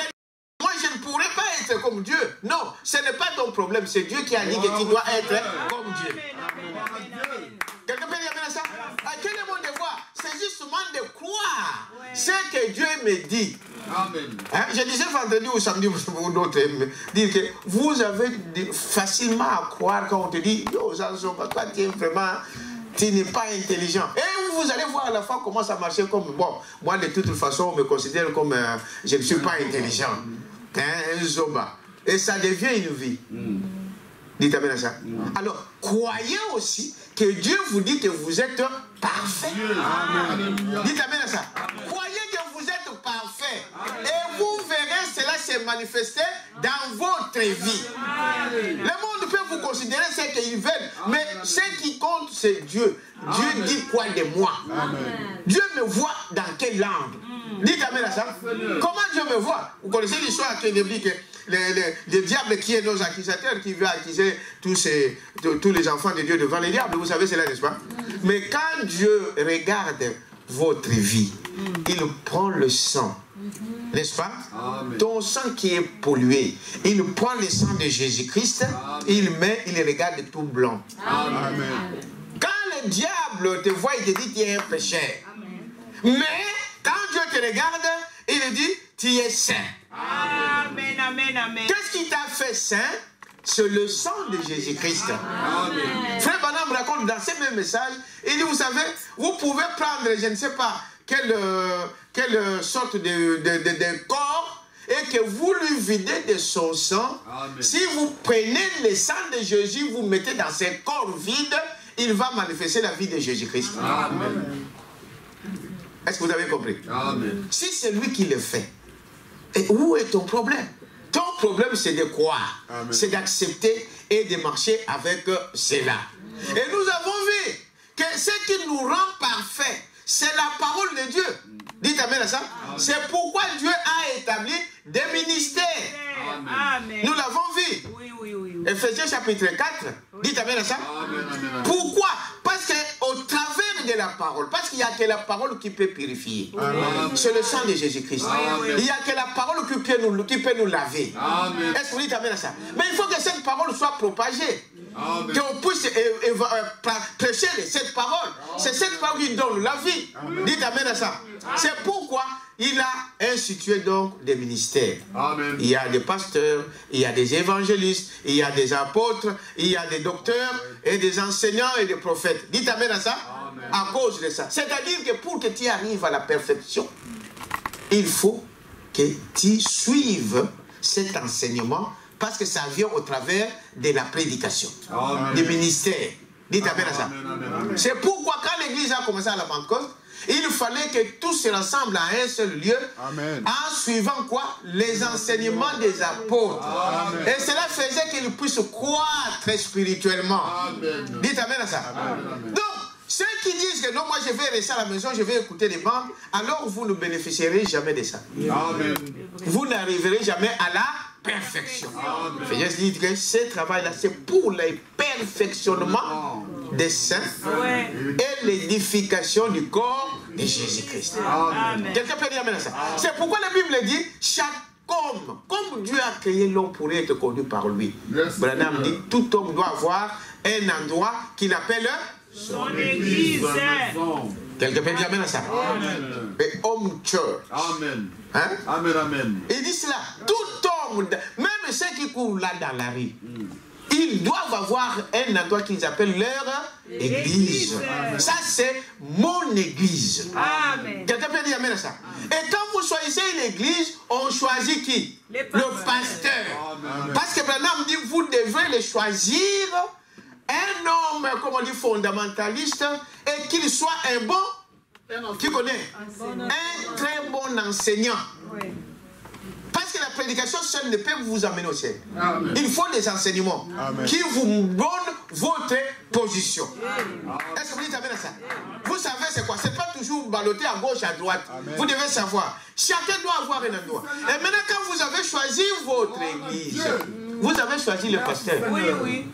Moi, je ne pourrais pas être comme Dieu. Non, ce n'est pas ton problème. C'est Dieu qui a dit que tu dois être comme Dieu. Quelqu'un peut dire ça? À quel est mon devoir? C'est justement de croire ce que Dieu me dit. Amen. Hein? Je disais vendredi ou samedi ou d'autres, dire que vous avez facilement à croire quand on te dit yo, toi tu es vraiment, tu n'es pas intelligent. Et vous allez voir à la fin comment ça marchait comme bon. Moi de toute façon on me considère comme je ne suis pas intelligent. Un zoba. Et ça devient une vie. Dites amen à ça. Alors croyez aussi que Dieu vous dit que vous êtes parfait. Amen. Dites amen à ça. Croyez que vous êtes parfait. Et vous verrez cela se manifester dans votre vie. Le monde peut vous considérer ce qu'ils veulent, mais ce qui compte, c'est Dieu. Dieu dit quoi de moi? Dieu me voit dans quelle langue? Dites amen à ça. Comment Dieu me voit? Vous connaissez l'histoire qui dit que le diable qui est nos accusateurs, qui veut accuser tous les enfants de Dieu devant les diables. Vous savez cela, n'est-ce pas? Mais quand Dieu regarde votre vie, il prend le sang, n'est-ce pas? Amen. Ton sang qui est pollué, il prend le sang de Jésus-Christ, il regarde tout blanc. Amen. Quand le diable te voit, il te dit tu es un pécheur. Mais quand Dieu te regarde, il dit tu es saint. Amen, amen, amen. Qu'est-ce qui t'a fait saint? C'est le sang de Jésus-Christ. Frère Branham raconte dans ce même message, il dit, vous savez, vous pouvez prendre, je ne sais pas, quelle sorte de corps, et que vous lui videz de son sang. Amen. Si vous prenez le sang de Jésus, vous mettez dans ce corps vide, il va manifester la vie de Jésus-Christ. Est-ce que vous avez compris? Amen. Si c'est lui qui le fait, et où est ton problème? Ton problème, c'est de croire, c'est d'accepter et de marcher avec cela. Et nous avons vu que ce qui nous rend parfaits, c'est la parole de Dieu. Dites amen à ça. C'est pourquoi Dieu a établi des ministères. Amen. Nous l'avons vu. Ephésiens chapitre 4. Dites amen à ça. Amen. Pourquoi? Parce qu'au travers de la parole, parce qu'il n'y a que la parole qui peut purifier. C'est le sang de Jésus-Christ. Il n'y a que la parole qui peut nous laver. Est-ce que vous dites amen à ça? Mais il faut que cette parole soit propagée. Qu'on puisse prêcher cette parole. C'est cette parole qui donne la vie. Dites amen à ça. C'est pourquoi il a institué donc des ministères. Amen. Il y a des pasteurs, il y a des évangélistes, il y a des apôtres, il y a des docteurs et des enseignants et des prophètes. Dites amen à ça. Amen. À cause de ça. C'est-à-dire que pour que tu arrives à la perfection, il faut que tu suives cet enseignement parce que ça vient au travers de la prédication, du ministère. Dites amen à ça. C'est pourquoi quand l'église a commencé à la Pentecôte, il fallait que tous se rassemblent à un seul lieu. Amen. En suivant quoi? Les enseignements des apôtres. Amen. Et cela faisait qu'ils puissent croître spirituellement. Amen. Dites amen à ça. Amen. Donc, Ceux qui disent que non, moi je vais rester à la maison, je vais écouter les bandes, alors vous ne bénéficierez jamais de ça. Amen. Vous n'arriverez jamais à la perfection. Jésus dit que ce travail-là, c'est pour le perfectionnement des saints et l'édification du corps de Jésus-Christ. Quelqu'un peut dire amen à ça. C'est pourquoi la Bible dit, chaque homme, comme Dieu a créé l'homme pour être conduit par lui. Branham dit, tout homme doit avoir un endroit qu'il appelle son église. Quelqu'un peut dire amen à ça. Amen. Et home church. Amen. Hein? Amen, amen. Il dit cela. Tout homme, même ceux qui courent là dans la rue, ils doivent avoir un endroit qu'ils appellent leur église. Ça, c'est mon église. Amen. Quelqu'un peut dire amen à ça. Et quand vous choisissez une église, on choisit qui? Le pasteur. Amen. Parce que Branham dit, vous devez le choisir un homme, comme on dit, fondamentaliste, et qu'il soit un bon, qui connaît, un très bon enseignant. Parce que la prédication seule ne peut vous amener au ciel. Amen. Il faut des enseignements qui vous donnent votre position. Est-ce que vous dites amen à ça? Vous savez c'est quoi? C'est pas toujours balloter à gauche, à droite. Vous devez savoir. Chacun doit avoir un endroit. Et maintenant, quand vous avez choisi votre église, vous avez choisi le pasteur. Oui, oui.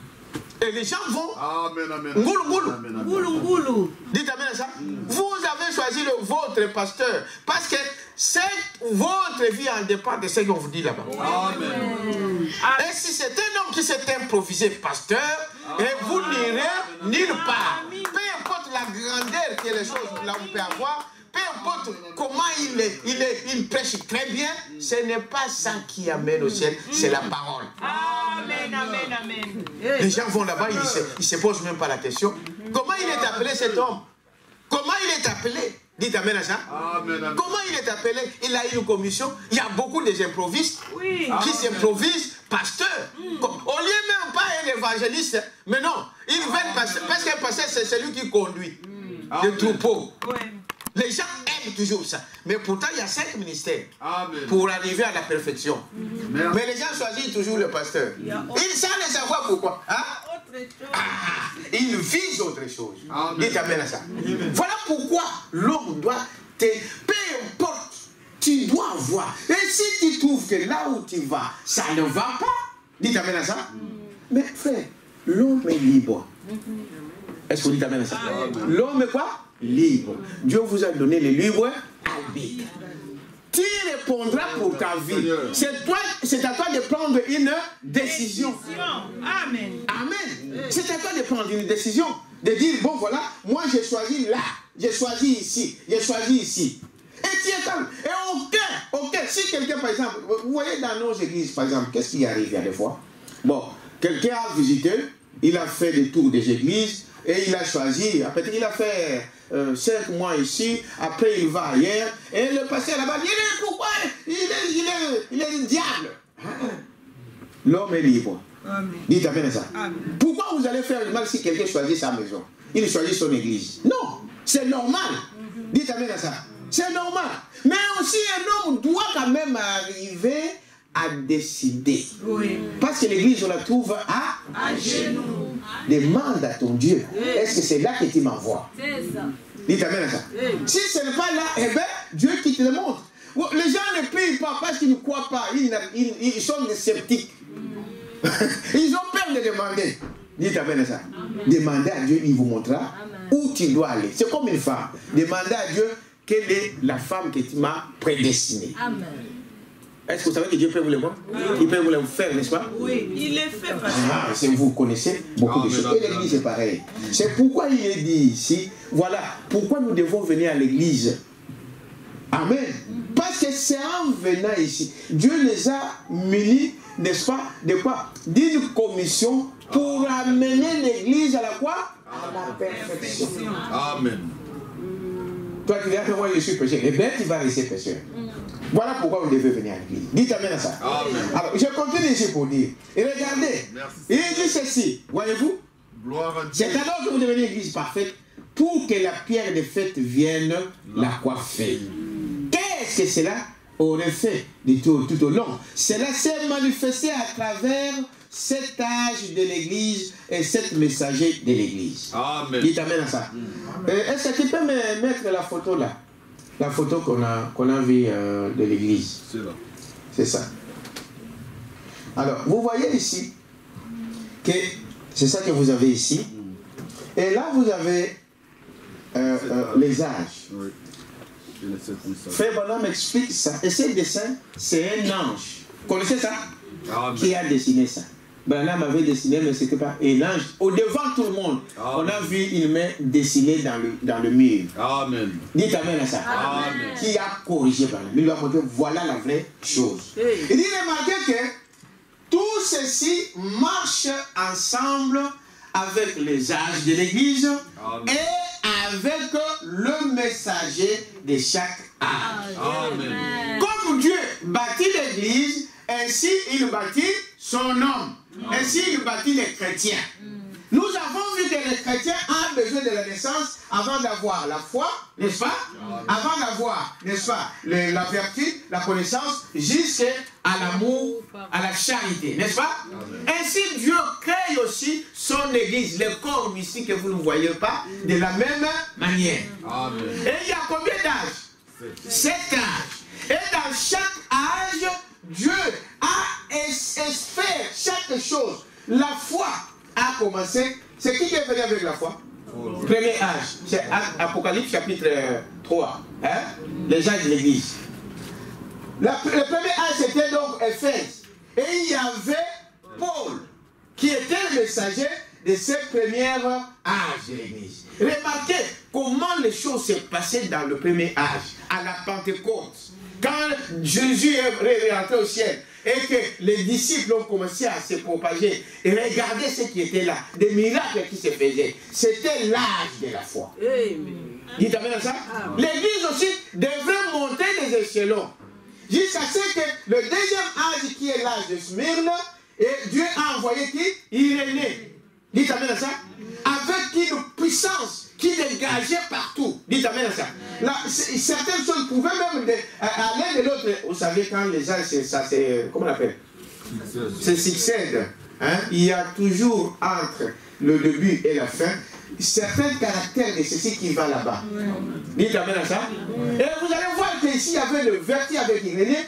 Et les gens vont. Amen, amen. Ngoulou, ngoulou. Amen, amen. Goulou, goulou. Dites amen à ça. Vous avez choisi votre pasteur. Parce que votre vie en dépend de ce qu'on vous dit là-bas. Amen. Et si c'est un homme qui s'est improvisé pasteur, et vous n'irez nulle part. Peu importe la grandeur que les choses là on peut avoir, peu importe comment il prêche très bien, ce n'est pas ça qui amène au ciel, c'est la parole. Amen, amen, amen. Les gens vont là-bas, ils ne se posent même pas la question. Comment il est appelé cet homme? Comment il est appelé? Dites amen à ça. Amen, amen. Comment il est appelé? Il a une commission. Il y a beaucoup d'improvistes qui s'improvisent pasteur. Au lieu même pas un évangéliste, mais non, ils veulent pasteur, parce qu'un pasteur c'est celui qui conduit le troupeau. Les gens aiment toujours ça. Mais pourtant, il y a 5 ministères pour arriver à la perfection. Mais les gens choisissent toujours le pasteur. Ils savent savoir pourquoi. Hein? Ils visent autre chose. Dites amen à ça. Voilà pourquoi l'homme doit te... Peu importe, tu dois voir. Et si tu trouves que là où tu vas, ça ne va pas, dites amen à ça. Mais frère, l'homme est libre. Est-ce que vous dites amen à ça? L'homme est quoi? Libre. Dieu vous a donné le libre arbitre. Tu répondras pour ta vie. C'est à toi de prendre une décision. Amen. Amen. C'est à toi de prendre une décision. De dire, bon voilà, moi j'ai choisi là, j'ai choisi ici, j'ai choisi ici. Et tu es calme. Et aucun. Si quelqu'un, par exemple, vous voyez dans nos églises, par exemple, qu'est-ce qui arrive il y a des fois? Bon, quelqu'un a visité, il a fait le tour des églises, et il a choisi, après il a fait 5 mois ici, après il va ailleurs, et le pasteur là-bas dit, pourquoi il est un diable. L'homme est libre. Amen. Dites amen à ça. Amen. Pourquoi vous allez faire le mal si quelqu'un choisit sa maison? Il choisit son église. Non, c'est normal. Dites amen à ça. C'est normal. Mais aussi un homme doit quand même arriver à décider. Oui. Parce que l'église, on la trouve à genoux. Demande à ton Dieu. Est-ce que c'est là que tu m'envoies? C'est ça. Dites amen à ça. Si ce n'est pas là, eh bien, Dieu qui te le montre. Les gens ne prient pas parce qu'ils ne croient pas. Ils sont des sceptiques. Ils ont peur de demander. Dites amen à ça. Demandez à Dieu, il vous montrera où tu dois aller. C'est comme une femme. Demandez à Dieu quelle est la femme que tu m'as prédestinée. Amen. Est-ce que vous savez que Dieu peut vous le voir? Il peut vous le faire, n'est-ce pas? Oui, il le fait. Vous connaissez beaucoup de choses. Et l'église est pareil. C'est pourquoi il est dit ici, voilà, pourquoi nous devons venir à l'église. Amen. Parce que c'est en venant ici, Dieu les a munis, n'est-ce pas, de quoi? D'une commission pour amener l'église à la quoi? À la perfection. Amen. Toi qui dis, moi je suis pécheur, eh bien tu vas rester pécheur. Voilà pourquoi vous devez venir à l'église. Dites amen à ça. Amen. Alors, je continue ici pour dire. Et regardez, il dit ceci, voyez-vous? C'est alors que vous devenez une église parfaite pour que la pierre de fête vienne la coiffer. Qu'est-ce que cela aurait fait tout au long? Cela s'est manifesté à travers 7 âges de l'Église et 7 messagers de l'Église. Amen. Dites amen à ça. Est-ce que tu peux me mettre la photo là? La photo qu'on a vue de l'Église. C'est là. C'est ça. Alors, vous voyez ici que c'est ça que vous avez ici. Et là, vous avez les âges. Oui. Et les 7 messages. Frère Bonhomme explique ça. Et ce dessin, c'est un ange. Vous connaissez ça? Amen. Qui a dessiné ça? Branham avait dessiné, mais ce n'était pas un ange. Au devant tout le monde, Amen. on a vu une main dessinée dans le mur. Amen. Dites amen à ça. Amen. Qui a corrigé Branham. Il lui a montré, voilà la vraie chose. Il dit, remarquez que tout ceci marche ensemble avec les âges de l'Église et avec le messager de chaque âge. Amen. Comme Dieu bâtit l'Église, ainsi il bâtit son homme. Ainsi il bâtit les chrétiens. Nous avons vu que les chrétiens ont besoin de la naissance avant d'avoir la foi, n'est-ce pas? Avant d'avoir, n'est-ce pas, la vertu, la connaissance, jusqu'à l'amour, à la charité, n'est-ce pas? Ainsi Dieu crée aussi son église, le corps mystique que vous ne voyez pas, de la même manière. Amen. Et il y a combien d'âges? 7 âges. Et dans chaque âge, Dieu a espéré chaque chose. La foi a commencé. C'est qui est venu avec la foi? Premier âge. C'est Apocalypse chapitre 3. Hein? Les âges de l'église. Le premier âge c'était donc Éphèse. Et il y avait Paul qui était le messager de ces premiers âges de l'église. Remarquez comment les choses se passaient dans le premier âge, à la Pentecôte. Quand Jésus est rentré au ciel et que les disciples ont commencé à se propager et regarder ce qui était là, des miracles qui se faisaient, c'était l'âge de la foi. Dites amen à ça. L'église aussi devrait monter les échelons jusqu'à ce que le deuxième âge qui est l'âge de Smyrne, et Dieu a envoyé qui? Irénée. Dites amen à ça. Avec une puissance qui dégageait partout. Dites amen à ça. Là, certaines choses pouvaient même à l'un de l'autre. Vous savez, quand les âges, comment on appelle? Se succèdent. Hein? Il y a toujours entre le début et la fin certains caractères de ceci qui va là-bas. Dites amen à ça. Et vous allez voir qu'ici, il y avait le vertige avec Irénée.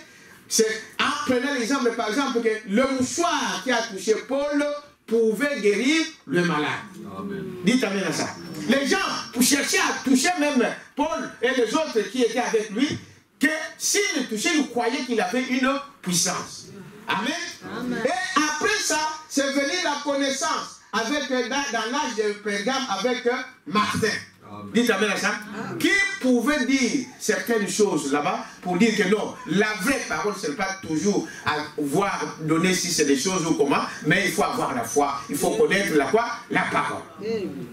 C'est en prenant l'exemple, par exemple, que le mouchoir qui a touché Paul pouvait guérir le malade. Amen. Dites amen à ça. Les gens cherchaient à toucher même Paul et les autres qui étaient avec lui, que s'ils le touchaient, ils croyaient qu'il avait une puissance. Amen. Amen. Et après ça, c'est venu la connaissance avec, dans l'âge de Pergame avec Martin. Amen. Dites amen à ça. Amen. Qui pouvait dire certaines choses là-bas pour dire que non, la vraie parole, ce n'est pas toujours à voir donner si c'est des choses ou comment, mais il faut avoir la foi, il faut connaître la quoi? La parole.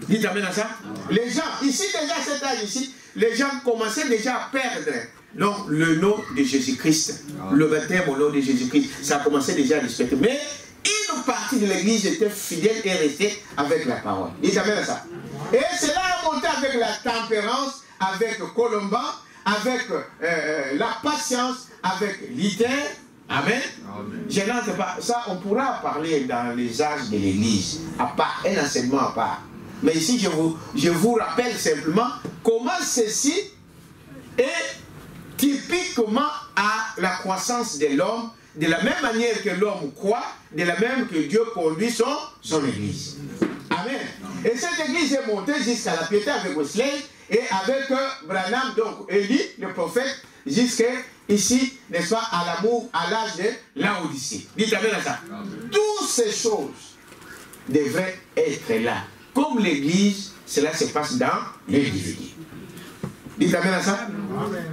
Dites amen à ça. Les gens, ici déjà, cet âge ici, les gens commençaient déjà à perdre donc, le nom de Jésus-Christ, le baptême au nom de Jésus-Christ, ça commençait déjà à disparaître. Mais une partie de l'église était fidèle et restée avec la parole. Dites amen à ça. Et cela a monté avec la tempérance, avec Colomban, avec la patience, avec l'idée. Amen. Amen. Je n'entre pas. Ça, on pourra parler dans les âges de l'église, à part, un enseignement à part. Mais ici, je vous rappelle simplement comment ceci est typiquement à la croissance de l'homme, de la même manière que l'homme croit, de la même que Dieu conduit son église. Amen. Et cette église est montée jusqu'à la piété avec Wesley et avec Branham, donc Élie, le prophète, jusqu'à ici, n'est-ce pas, à l'amour, à l'âge de Laodicée. Dites amen à ça. Toutes ces choses devraient être là. Comme l'église, cela se passe dans l'individu. Dites amen à ça.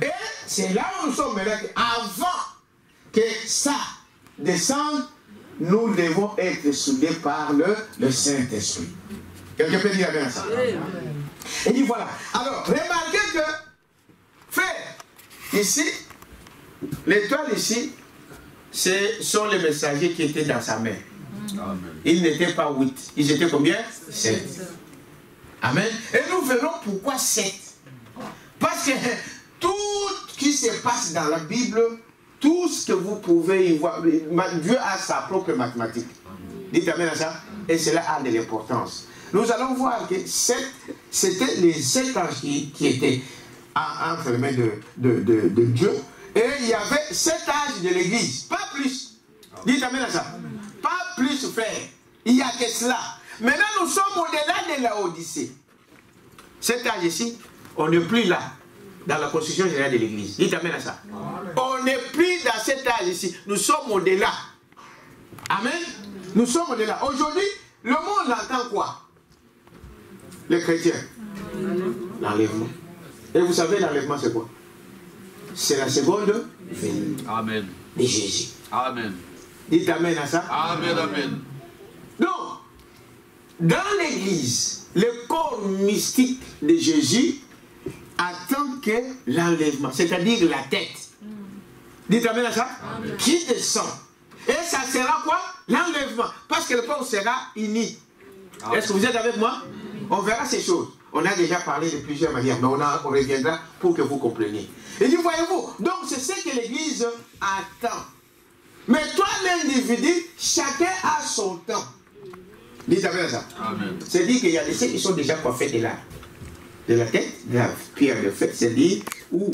Et c'est là où nous sommes maintenant. Avant que ça descende, nous devons être soudés par le Saint-Esprit. Quelqu'un peut dire amen à ça. Et dit voilà. Alors, remarquez que, frère, ici, l'étoile ici, ce sont les messagers qui étaient dans sa main. Amen. Ils n'étaient pas 8. Ils étaient combien? 7. Amen. Et nous verrons pourquoi 7. Parce que tout ce qui se passe dans la Bible, tout ce que vous pouvez y voir, Dieu a sa propre mathématique. Dites amen à ça. Et cela a de l'importance. Nous allons voir que c'était les 7 anges qui étaient entre les mains de Dieu. Et il y avait 7 âges de l'église, pas plus. Dites amen à ça. Pas plus, frère. Il n'y a que cela. Maintenant, nous sommes au-delà de la Odyssée. Cet âge ici, on n'est plus là, dans la constitution générale de l'église. Dites amen à ça. On n'est plus dans cet âge ici. Nous sommes au-delà. Amen. Nous sommes au-delà. Aujourd'hui, le monde entend quoi? Les chrétiens. L'enlèvement. Et vous savez, l'enlèvement, c'est quoi? C'est la seconde venue de Jésus. Amen. Dites amen à ça. Amen, amen. Donc, dans l'église, le corps mystique de Jésus attend que l'enlèvement, c'est-à-dire la tête. Dites amen à ça. Amen. Qui descend. Et ça sera quoi? L'enlèvement. Parce que le corps sera uni. Est-ce que vous êtes avec moi? On verra ces choses. On a déjà parlé de plusieurs manières, mais on reviendra pour que vous compreniez. Et dit, voyez-vous, donc c'est ce que l'Église attend. Mais toi, l'individu, chacun a son temps. Dites amen à ça. C'est-à-dire qu'il y a des ceux qui sont déjà coiffés de la tête, de la pierre de fête, c'est-à-dire où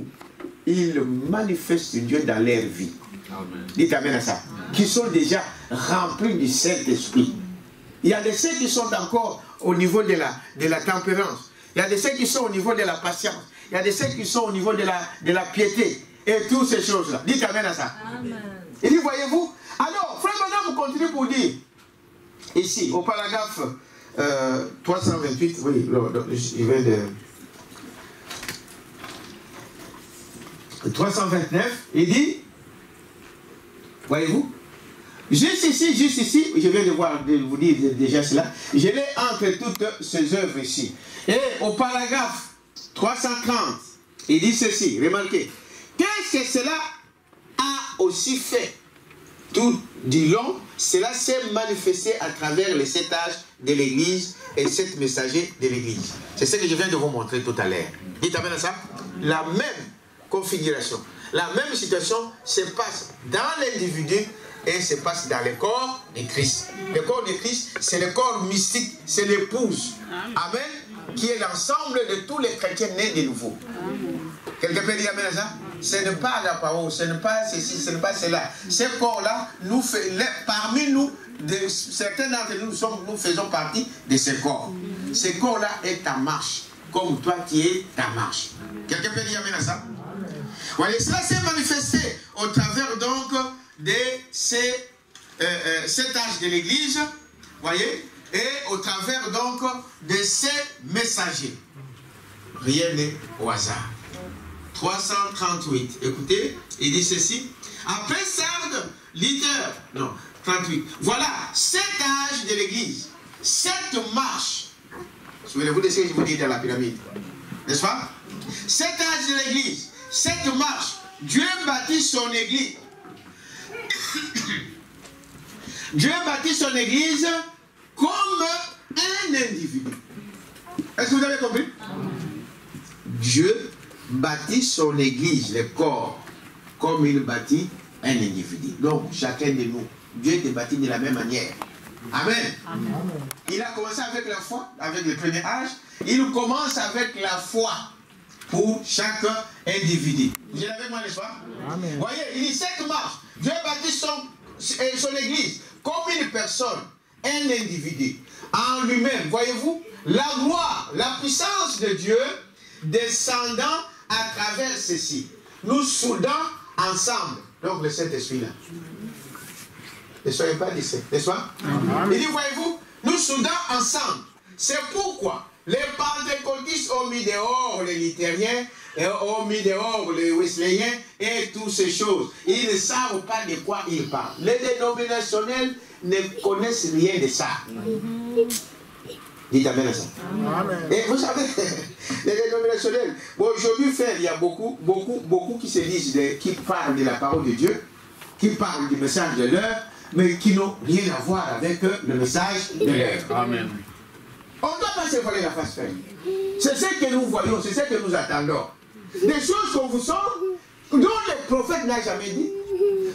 ils manifestent Dieu dans leur vie. Amen. Dites amen à ça. Qui sont déjà remplis du Saint-Esprit. Il y a des ceux qui sont encore au niveau de la tempérance. Il y a des ceux qui sont au niveau de la patience. Il y a des ceux qui sont au niveau de la piété. Et toutes ces choses-là. Dites amen à ça. Amen. Et dit, voyez-vous. Alors, frère Madame continue pour dire, ici, au paragraphe 328, oui, je vais de 329, il dit, voyez-vous, juste ici, je viens de vous dire déjà cela, je l'ai entre toutes ces œuvres ici. Et au paragraphe 330, il dit ceci, remarquez, qu'est-ce que cela a aussi fait? Tout du long, cela s'est manifesté à travers les 7 âges de l'Église et 7 messagers de l'Église. C'est ce que je viens de vous montrer tout à l'heure. Dites amen à ça. La même configuration, la même situation se passe dans l'individu et se passe dans le corps de Christ. Le corps de Christ, c'est le corps mystique, c'est l'épouse. Amen. Qui est l'ensemble de tous les chrétiens nés de nouveau. Quelqu'un peut dire amen à ça? Ce n'est pas la parole, ce n'est pas ceci, ce n'est pas cela. Ce corps-là, parmi nous, certains d'entre nous faisons partie de ce corps. Ce corps-là est en marche, comme toi qui es en marche. Quelqu'un peut dire amen à ça? Voilà, cela s'est manifesté au travers donc de cet âge de l'Église, voyez, et au travers donc de ces messagers. Rien n'est au hasard. 338, écoutez, il dit ceci. Après Sardes, leader, non, 38. Voilà, 7 âges de l'Église, 7 marches. Souvenez-vous de ce que je vous dis dans la pyramide, n'est-ce pas? 7 âges de l'Église, 7 marches. Dieu bâtit son Église. Dieu bâtit son Église comme un individu. Est-ce que vous avez compris? Dieu bâtit son Église, le corps, comme il bâtit un individu. Donc, chacun de nous, Dieu te bâtit de la même manière. Amen. Amen. Il a commencé avec la foi, avec le premier âge. Il commence avec la foi pour chaque individu. Vous êtes avec moi, n'est-ce pas? Amen. Voyez, il dit 7 marches. Dieu bâtit son Église comme une personne, un individu, en lui-même. Voyez-vous, la gloire, la puissance de Dieu descendant à travers ceci. Nous soudons ensemble. Donc le Saint-Esprit là. Ne soyez pas d'ici, n'est-ce pas? Il dit, voyez-vous, nous soudons ensemble. C'est pourquoi les pentecôtistes ont mis dehors les luthériens, ont mis dehors les wesleyens et toutes ces choses. Ils ne savent pas de quoi ils parlent. Les dénominationnels ne connaissent rien de ça. Dites amen à ça. Amen. Et vous savez, les dénominationnels, aujourd'hui, il y a beaucoup qui se disent, qui parlent de la parole de Dieu, qui parlent du message de l'heure, mais qui n'ont rien à voir avec le message de l'heure. Amen. On ne doit pas se voiler la face ferme. C'est ce que nous voyons, c'est ce que nous attendons. Des choses qu'on vous sort, dont le prophète n'a jamais dit,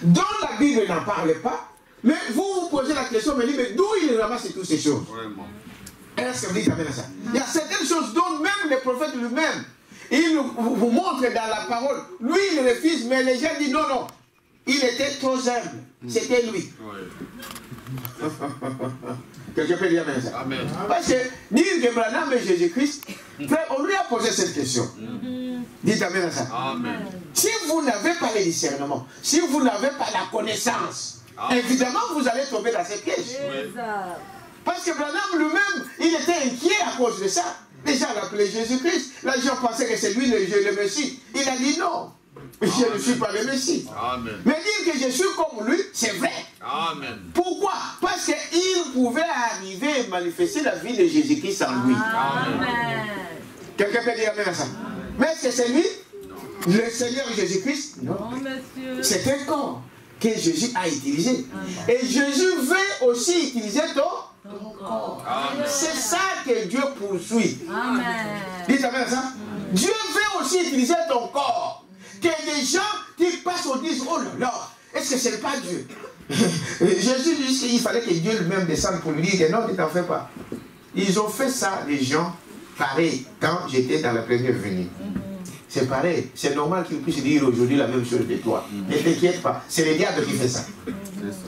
dont la Bible n'en parle pas, Mais vous vous posez la question, mais d'où il ramasse toutes ces choses? Vraiment. Est-ce que vous dites amen à ça? Il y a certaines choses dont même les prophètes lui-même, il vous montre dans la parole. Lui, il refuse, mais les gens disent non, non. Il était trop humble. C'était lui. Ouais. Quelqu'un peut dire amen à ça? Amen. Parce que dire que Branham est Jésus-Christ, frère, on lui a posé cette question. Dites amen à ça. Amen. Si vous n'avez pas le discernement, si vous n'avez pas la connaissance, évidemment vous allez tomber dans ces pièges. Parce que Branham lui-même, il était inquiet à cause de ça. Les gens l'appelaient Jésus-Christ. Les gens pensaient que c'est lui le Messie. Il a dit non, je ne suis pas le Messie. Amen. Mais dire que je suis comme lui, c'est vrai. Amen. Pourquoi? Parce qu'il pouvait arriver et manifester la vie de Jésus-Christ en lui. Amen. Quelqu'un peut dire amen à ça? Mais est-ce que c'est lui? Le Seigneur Jésus-Christ? Non. C'est un corps que Jésus a utilisé. Et Jésus veut aussi utiliser ton corps. C'est ça que Dieu poursuit. Amen. Dites amen à ça? Dieu veut aussi utiliser ton corps. Que des gens qui passent au disent, oh là là, est-ce que ce n'est pas Dieu? Jésus dit qu'il fallait que Dieu lui-même descende pour lui dire, non, ne t'en fais pas. Ils ont fait ça, les gens, pareil, quand j'étais dans la première venue. C'est pareil, c'est normal qu'ils puissent dire aujourd'hui la même chose de toi. Ne t'inquiète pas, c'est le diable qui fait ça.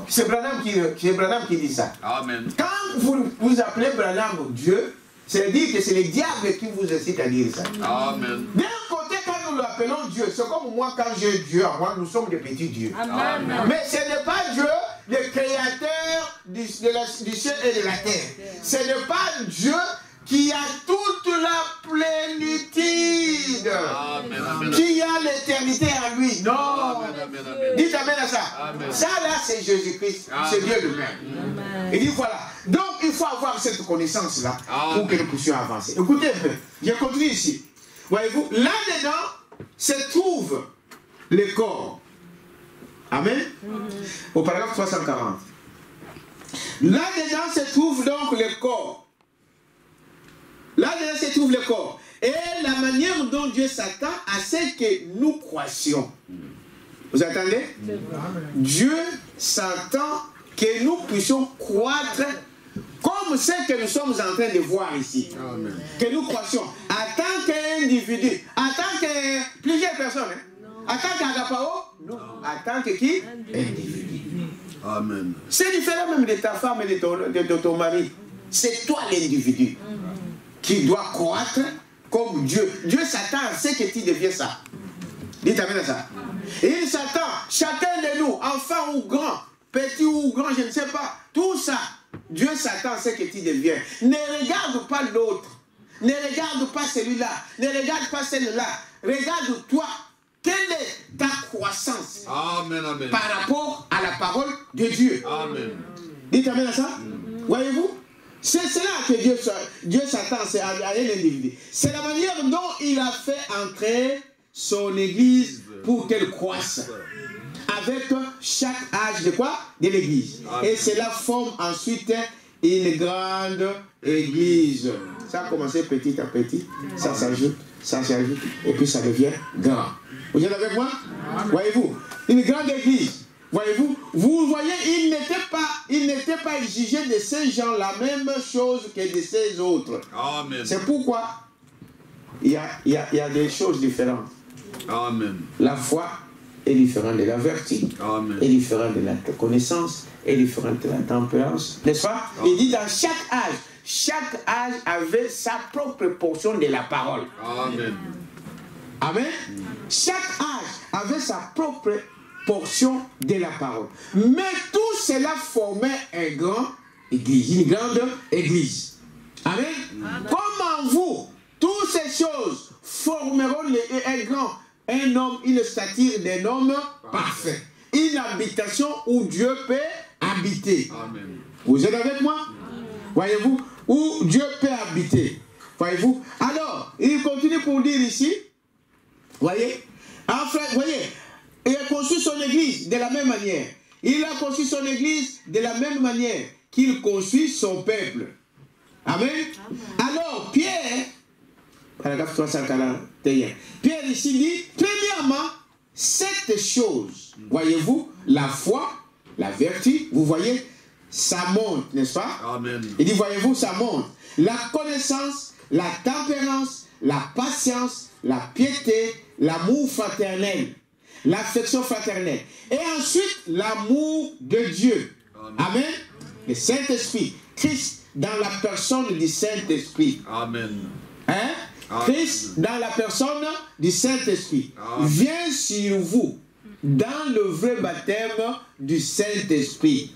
C'est Branham qui dit ça. Amen. Quand vous appelez Branham Dieu, c'est dire que c'est le diable qui vous incite à dire ça. Amen. D'un côté, quand nous l'appelons Dieu, c'est comme moi, quand j'ai Dieu à moi, nous sommes des petits dieux. Amen. Mais ce n'est pas Dieu, le créateur du ciel et de la terre. Ce n'est pas Dieu qui a toute la plénitude, Amen. qui a l'éternité en lui. Non. Amen. Amen. Dites amen à ça. Amen. Ça là, c'est Jésus-Christ, c'est Dieu lui-même. Il dit voilà. Donc il faut avoir cette connaissance-là pour que nous puissions avancer. Écoutez un peu, je continue ici. Voyez-vous, là-dedans se trouve le corps. Amen. Au paragraphe 340. Là-dedans se trouve donc le corps. Là-dedans se trouve le corps. Et la manière dont Dieu s'attend à ce que nous croissions. Vous attendez? Dieu s'attend que nous puissions croître comme ce que nous sommes en train de voir ici. Amen. Que nous croissions en tant qu'individu, en tant que plusieurs personnes. En tant qu'agapao? Non. En tant que qui? Individu. Amen. C'est différent même de ta femme et de ton mari. C'est toi l'individu qui doit croître comme Dieu. Dieu s'attend à ce que tu deviens ça. Dites amen à ça. Et il s'attend, chacun de nous, enfant ou grand, petit ou grand, je ne sais pas, tout ça, Dieu s'attend à ce que tu deviens. Ne regarde pas l'autre. Ne regarde pas celui-là. Ne regarde pas celle-là. Regarde-toi. Quelle est ta croissance Amen. Amen. par rapport à la parole de Dieu? Amen. Dites amen à ça. Voyez-vous? C'est cela que Dieu s'attend à l'individu. C'est la manière dont il a fait entrer son église pour qu'elle croisse. Avec chaque âge de quoi? De l'église. Et cela forme ensuite une grande église. Ça a commencé petit à petit. Ça s'ajoute, et puis ça devient grand. Vous êtes avec moi? Voyez-vous? Une grande église. Voyez-vous? Vous voyez, il n'était pas exigé de ces gens la même chose que de ces autres. Amen. C'est pourquoi il y a des choses différentes. Amen. La foi est différente de la vertu, Amen. est différente de la connaissance, est différente de la tempérance. N'est-ce pas? Il dit dans chaque âge avait sa propre portion de la parole. Amen. Amen. Chaque âge avait sa propre portion de la parole. Mais tout cela formait une grande église. Amen. Comment vous, toutes ces choses formeront un homme, une stature d'un homme parfait. Une habitation où Dieu peut habiter. Amen. Vous êtes avec moi? Voyez-vous? Où Dieu peut habiter. Voyez-vous? Alors, il continue pour dire ici, voyez? Enfin, voyez, il a conçu son église de la même manière. Il a conçu son église de la même manière qu'il construit son peuple. Amen. Alors, Pierre, paragraphe 341, Pierre ici dit, premièrement, cette chose, voyez-vous, la foi, la vertu, vous voyez, ça monte, n'est-ce pas? Amen. Il dit, voyez-vous, ça monte. La connaissance, la tempérance, la patience, la piété, l'amour fraternel, l'affection fraternelle. Et ensuite, l'amour de Dieu. Amen. Le Saint-Esprit. Christ dans la personne du Saint-Esprit. Amen. Hein? Christ dans la personne du Saint-Esprit vient sur vous dans le vrai baptême du Saint-Esprit.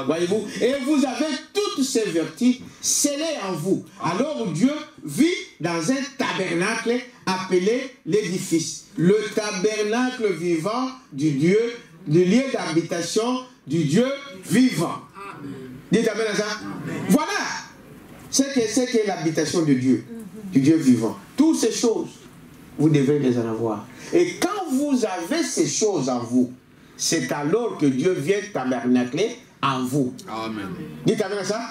Voyez-vous? Et vous avez toutes ces vertus scellées en vous. Alors Dieu vit dans un tabernacle appelé l'édifice. Le tabernacle vivant du Dieu, du lieu d'habitation du Dieu vivant. Dites amen à ça. Voilà ce qu'est l'habitation de Dieu, du Dieu vivant. Toutes ces choses, vous devez les en avoir. Et quand vous avez ces choses en vous, c'est alors que Dieu vient tabernacler en vous. Amen. Dites amen à ça.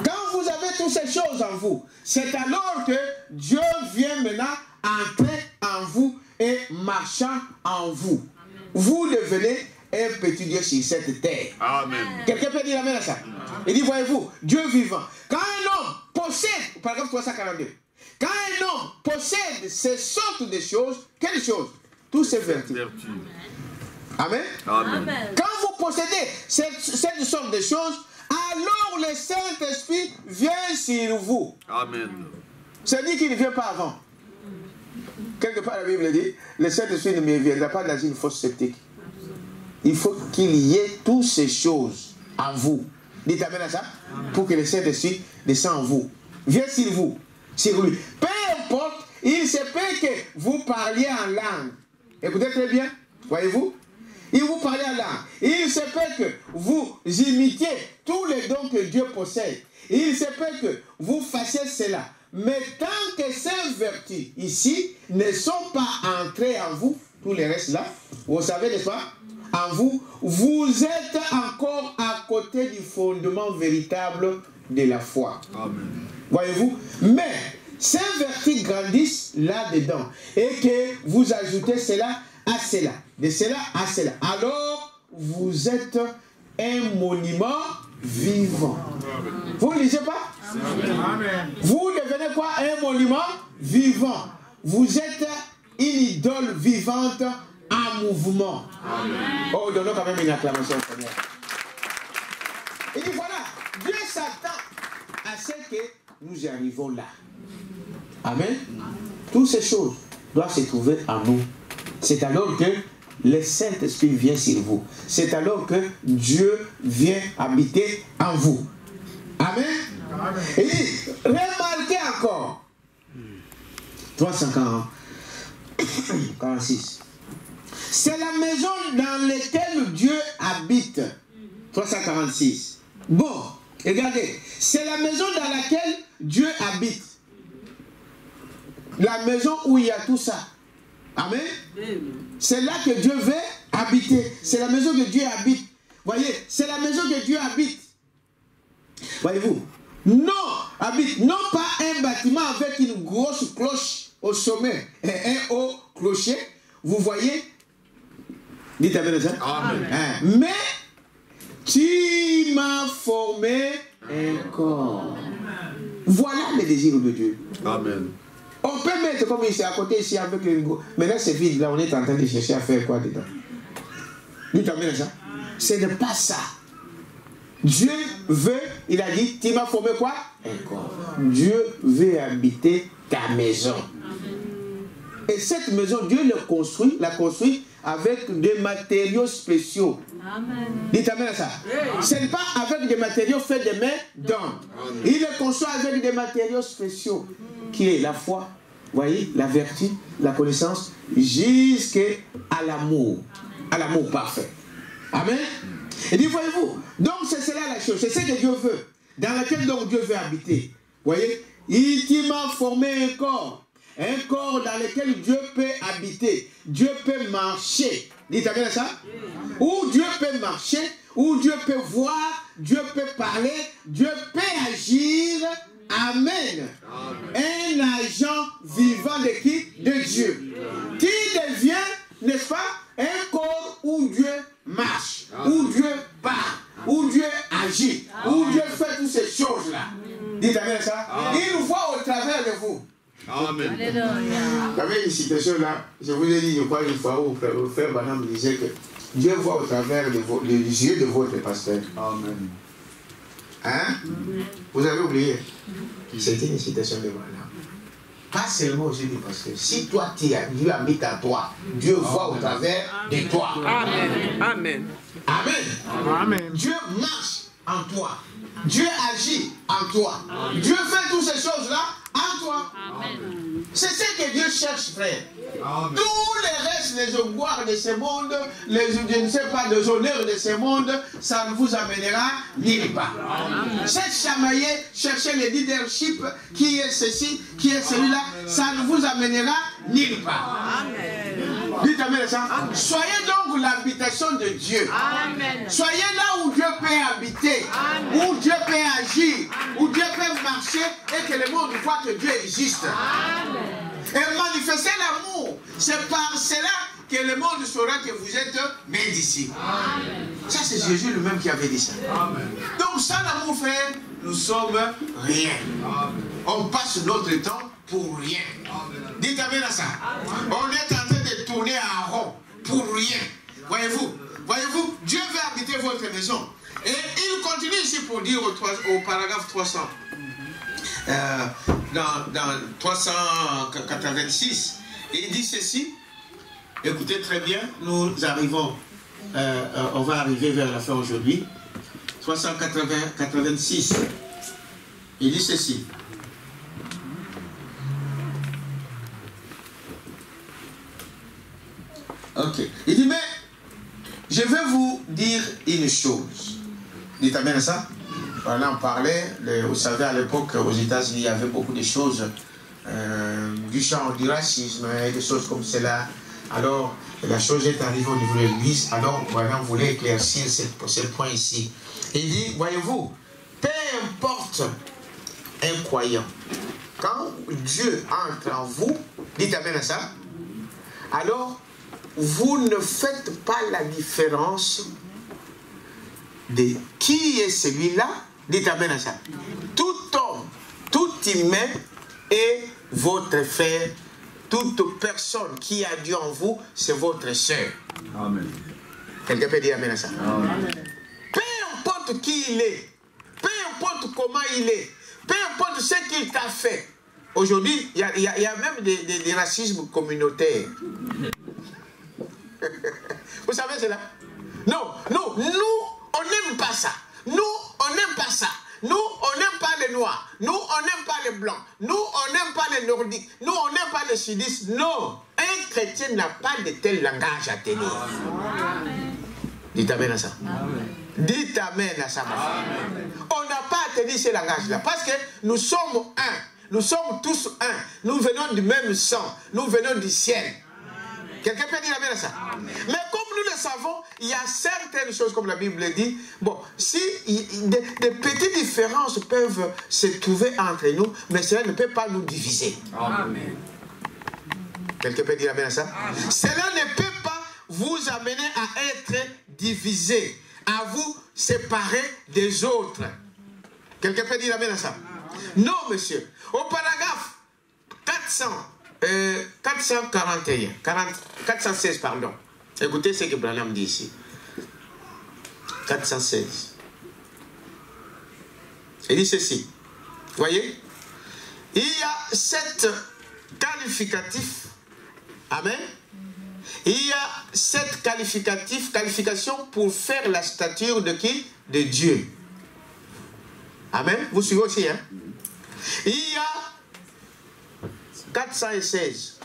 Quand vous avez toutes ces choses en vous, c'est alors que Dieu vient maintenant entrer en vous et marchant en vous. Vous devenez un petit Dieu sur cette terre. Amen. Quelqu'un peut dire amen à ça? Il dit, voyez-vous, Dieu vivant. Quand un homme possède, paragraphe 342, quand un homme possède ces sortes de choses, quelles choses? Toutes ces vertus. Amen. Amen. Quand vous possédez cette sorte de choses, alors le Saint-Esprit vient sur vous. Amen. C'est-à-dire qu'il ne vient pas avant. Quelque part la Bible dit, le Saint-Esprit ne me viendra pas dans une fosse sceptique. Il faut qu'il y ait toutes ces choses en vous. Dites amen à ça. Pour que le Saint-Esprit descende en vous. Viens sur vous, sur lui. Peu importe, il se peut que vous parliez en langue. Écoutez très bien, voyez-vous. Il vous parle en langue. Il se peut que vous imitiez tous les dons que Dieu possède. Il se peut que vous fassiez cela. Mais tant que ces vertus ici ne sont pas entrées en vous, tous les restes là, vous savez, n'est-ce pas? En vous, vous êtes encore à côté du fondement véritable de la foi. Amen. Voyez-vous? Mais ces vertus grandissent là-dedans. Et que vous ajoutez cela à cela, de cela à cela. Alors, vous êtes un monument vivant. Vous ne lisez pas? Amen. Vous devenez quoi? Un monument vivant. Vous êtes une idole vivante en mouvement. Amen. Oh, donnons quand même une acclamation au Seigneur. Il dit voilà, Dieu s'attend à ce que nous y arrivons là. Amen. Toutes ces choses doivent se trouver en nous. C'est alors que le Saint-Esprit vient sur vous. C'est alors que Dieu vient habiter en vous. Amen. Amen. Et remarquez encore. 346. C'est la maison dans laquelle Dieu habite. 346. Bon, regardez. C'est la maison dans laquelle Dieu habite. La maison où il y a tout ça. Amen. C'est là que Dieu veut habiter. C'est la maison que Dieu habite. Voyez, c'est la maison que Dieu habite. Voyez-vous? Non, habite. Non pas un bâtiment avec une grosse cloche au sommet et un haut clocher. Vous voyez? Dites amen ça. Amen. Mais tu m'as formé un corps. Voilà le désir de Dieu. Amen. On peut mettre comme ici, à côté ici, avec le lingot. Mais là, c'est vide. Là, on est en train de chercher à faire quoi dedans? Dites amen ça. Ce n'est pas ça. Dieu veut, il a dit, tu m'as formé quoi? Un corps. Dieu veut habiter ta maison. Et cette maison, Dieu l'a construit avec des matériaux spéciaux. Amen. Dites amen à ça. Ce n'est pas avec des matériaux faits de mains d'homme. Il le construit avec des matériaux spéciaux, qui est la foi, voyez, la vertu, la connaissance, jusqu'à l'amour. À l'amour parfait. Amen. Et dit, voyez-vous, donc c'est cela la chose, c'est ce que Dieu veut, dans lequel donc Dieu veut habiter. Voyez, il m'a formé un corps dans lequel Dieu peut habiter, Dieu peut marcher. Dites amen ça? Où Dieu peut marcher, où Dieu peut voir, Dieu peut parler, Dieu peut agir. Amen. Un agent vivant de qui? De Dieu. Qui devient, n'est-ce pas, un corps où Dieu marche, où Dieu parle. Amen. Il y avait une citation là, je vous ai dit, je crois une fois où le frère Branham disait que Dieu voit au travers les yeux de votre pasteur. Amen. Hein? Vous avez oublié? C'était une citation de Branham. Pas seulement aux yeux du pasteur. Si toi, Dieu habite en toi, Dieu voit au travers de toi. Amen. Amen. Amen. Amen. Dieu marche en toi. Dieu agit en toi. Dieu fait toutes ces choses-là en toi. C'est ce que Dieu cherche, frère. Amen. Tous les restes, les gloires de ce monde, je ne sais pas, les honneurs de ce monde, ça ne vous amènera nulle part. Cette chamailler, chercher le leadership, qui est ceci, qui est celui-là, ça ne vous amènera nulle part. Dites Amen ça. Soyez donc l'habitation de Dieu. Soyez là où Dieu peut habiter, où Dieu peut agir, où Dieu peut marcher et que le monde voit que Dieu existe. Et manifester l'amour, c'est par cela que le monde saura que vous êtes mes disciples. Ça, c'est Jésus lui-même qui avait dit ça. Donc, sans l'amour, frère, nous sommes rien. On passe notre temps pour rien. Dites Amen à ça. On est en train de tourner en rond pour rien. Voyez-vous, Dieu veut habiter votre maison. Et il continue ici pour dire au paragraphe 300. Dans 386, il dit ceci. Écoutez très bien, nous arrivons, on va arriver vers la fin aujourd'hui. 386, il dit ceci. Ok. Il dit, mais je vais vous dire une chose. Dites Amen à ça. On en parlait, vous savez, à l'époque, aux États-Unis, il y avait beaucoup de choses du genre du racisme et des choses comme cela. Alors, la chose est arrivée au niveau de l'Église. Alors, voilà, on voulait éclaircir ce point ici. Il dit, voyez-vous, peu importe un croyant, quand Dieu entre en vous, dites Amen à ça, alors, vous ne faites pas la différence de qui est celui-là. Dites Amen à ça. Tout homme, tout humain est votre frère. Toute personne qui a Dieu en vous, c'est votre soeur. Amen. Quelqu'un peut dire Amen à ça. Amen. Peu importe qui il est, peu importe comment il est, peu importe ce qu'il t'a fait. Aujourd'hui, il y a même des racismes communautaires. Vous savez cela? Non, nous, on n'aime pas ça. Nous, on n'aime pas ça. Nous, on n'aime pas les Noirs. Nous, on n'aime pas les Blancs. Nous, on n'aime pas les Nordiques. Nous, on n'aime pas les Sudistes. Non, un chrétien n'a pas de tel langage à tenir. Dites Amen à ça. Amen. Dites Amen à ça. Amen. On n'a pas à tenir ce langage-là. Parce que nous sommes un. Nous sommes tous un. Nous venons du même sang. Nous venons du ciel. Quelqu'un peut dire Amen à ça. Amen. Mais comme nous le savons, il y a certaines choses, comme la Bible dit. Bon, si des petites différences peuvent se trouver entre nous, mais cela ne peut pas nous diviser. Amen. Quelqu'un peut dire Amen à ça. Amen. Cela ne peut pas vous amener à être divisé, à vous séparer des autres. Quelqu'un peut dire Amen à ça. Amen. Non, monsieur. Au paragraphe 416, pardon. Écoutez ce que Branham dit ici. 416. Il dit ceci. Voyez? Il y a 7 qualificatifs. Amen. Il y a 7 qualifications pour faire la stature de qui? De Dieu. Amen. Vous suivez aussi, hein? Il y a 416.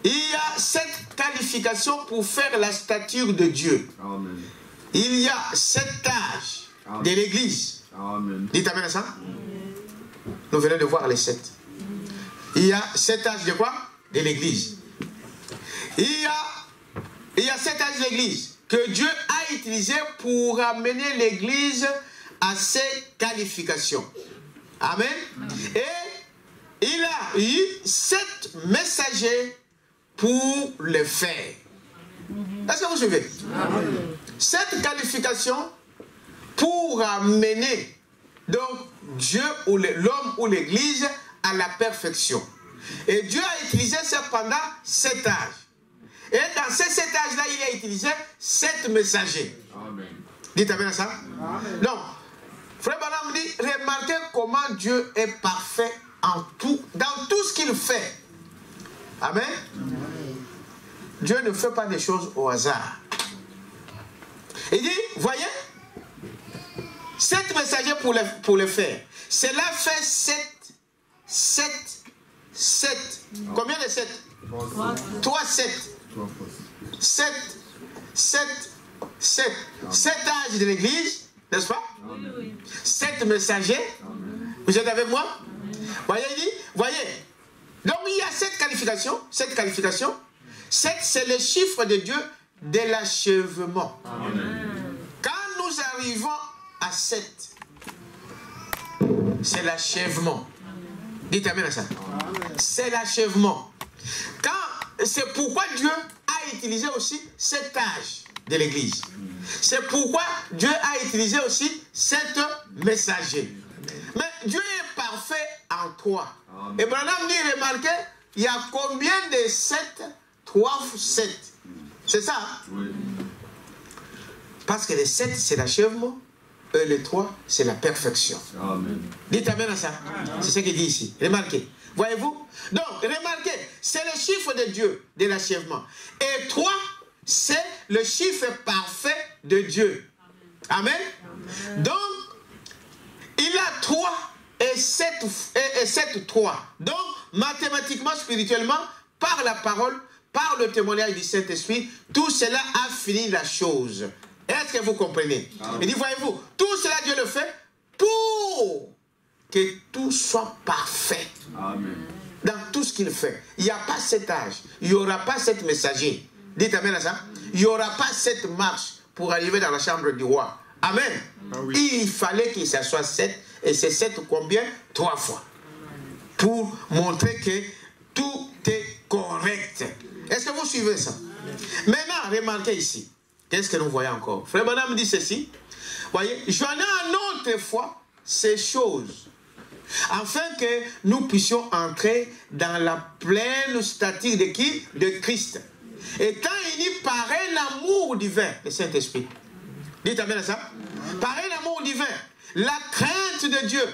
Il y a 7 qualifications pour faire la stature de Dieu. Amen. Il y a 7 âges de l'Église. Dites Amen à ça. Nous venons de voir les 7. Il y a 7 âges de quoi? De l'Église. Il y a 7 âges de l'Église que Dieu a utilisé pour amener l'Église à ces qualifications. Amen. Et il a eu 7 messagers pour le faire. Est-ce que vous suivez? 7 qualifications pour amener donc Dieu ou l'homme ou l'Église à la perfection. Et Dieu a utilisé ça pendant 7 âges. Et dans ces 7 âges-là, il a utilisé 7 messagers. Amen. Dites amen à ça. Amen. Donc, Frère Branham dit, remarquez comment Dieu est parfait en tout, dans tout ce qu'il fait. Amen. Amen. Dieu ne fait pas des choses au hasard. Il dit, voyez, 7 messagers pour le faire. Cela fait 7. Combien de 7? 3 7. 7 âges de l'église, n'est-ce pas? Oui. 7 messagers. Amen. Vous êtes avec moi? Voyez, il dit, voyez. Donc il y a 7 qualifications. 7 qualifications. 7, c'est le chiffre de Dieu de l'achèvement. Quand nous arrivons à 7, c'est l'achèvement. Dites amen à ça. C'est l'achèvement. C'est pourquoi Dieu a utilisé aussi cet âge de l'église. C'est pourquoi Dieu a utilisé aussi 7 messagers. Mais Dieu est parfait en toi. Et Branham dit, remarquez, il y a combien de 7? 3 ou 7. C'est ça? Oui. Parce que le 7, c'est l'achèvement. Et le 3, c'est la perfection. Amen. Dites amen à ça. C'est ce qu'il dit ici. Remarquez. Voyez-vous? Donc, remarquez, c'est le chiffre de Dieu, de l'achèvement. Et 3, c'est le chiffre parfait de Dieu. Amen. Amen. Donc, il a 3 et 7 3. Donc, mathématiquement, spirituellement, par la parole, par le témoignage du Saint-Esprit, tout cela a fini la chose. Est-ce que vous comprenez? Amen. Il dit, voyez-vous, tout cela Dieu le fait pour que tout soit parfait. Amen. Dans tout ce qu'il fait. Il n'y a pas 7 âges. Il n'y aura pas 7 messagers. Dites amen à ça. Il n'y aura pas 7 marches pour arriver dans la chambre du roi. Amen. Ah oui. Il fallait que ça soit 7. Et c'est 7 combien? 3 fois. Pour montrer que tout est correct. Est-ce que vous suivez ça? Maintenant, remarquez ici. Qu'est-ce que nous voyons encore? Frère Branham dit ceci. Voyez, j'en ai un autre fois ces choses, afin que nous puissions entrer dans la pleine stature de qui? De Christ. Et quand il dit par un amour divin, le Saint-Esprit. Dites amen à ça. Par un amour divin, la crainte de Dieu,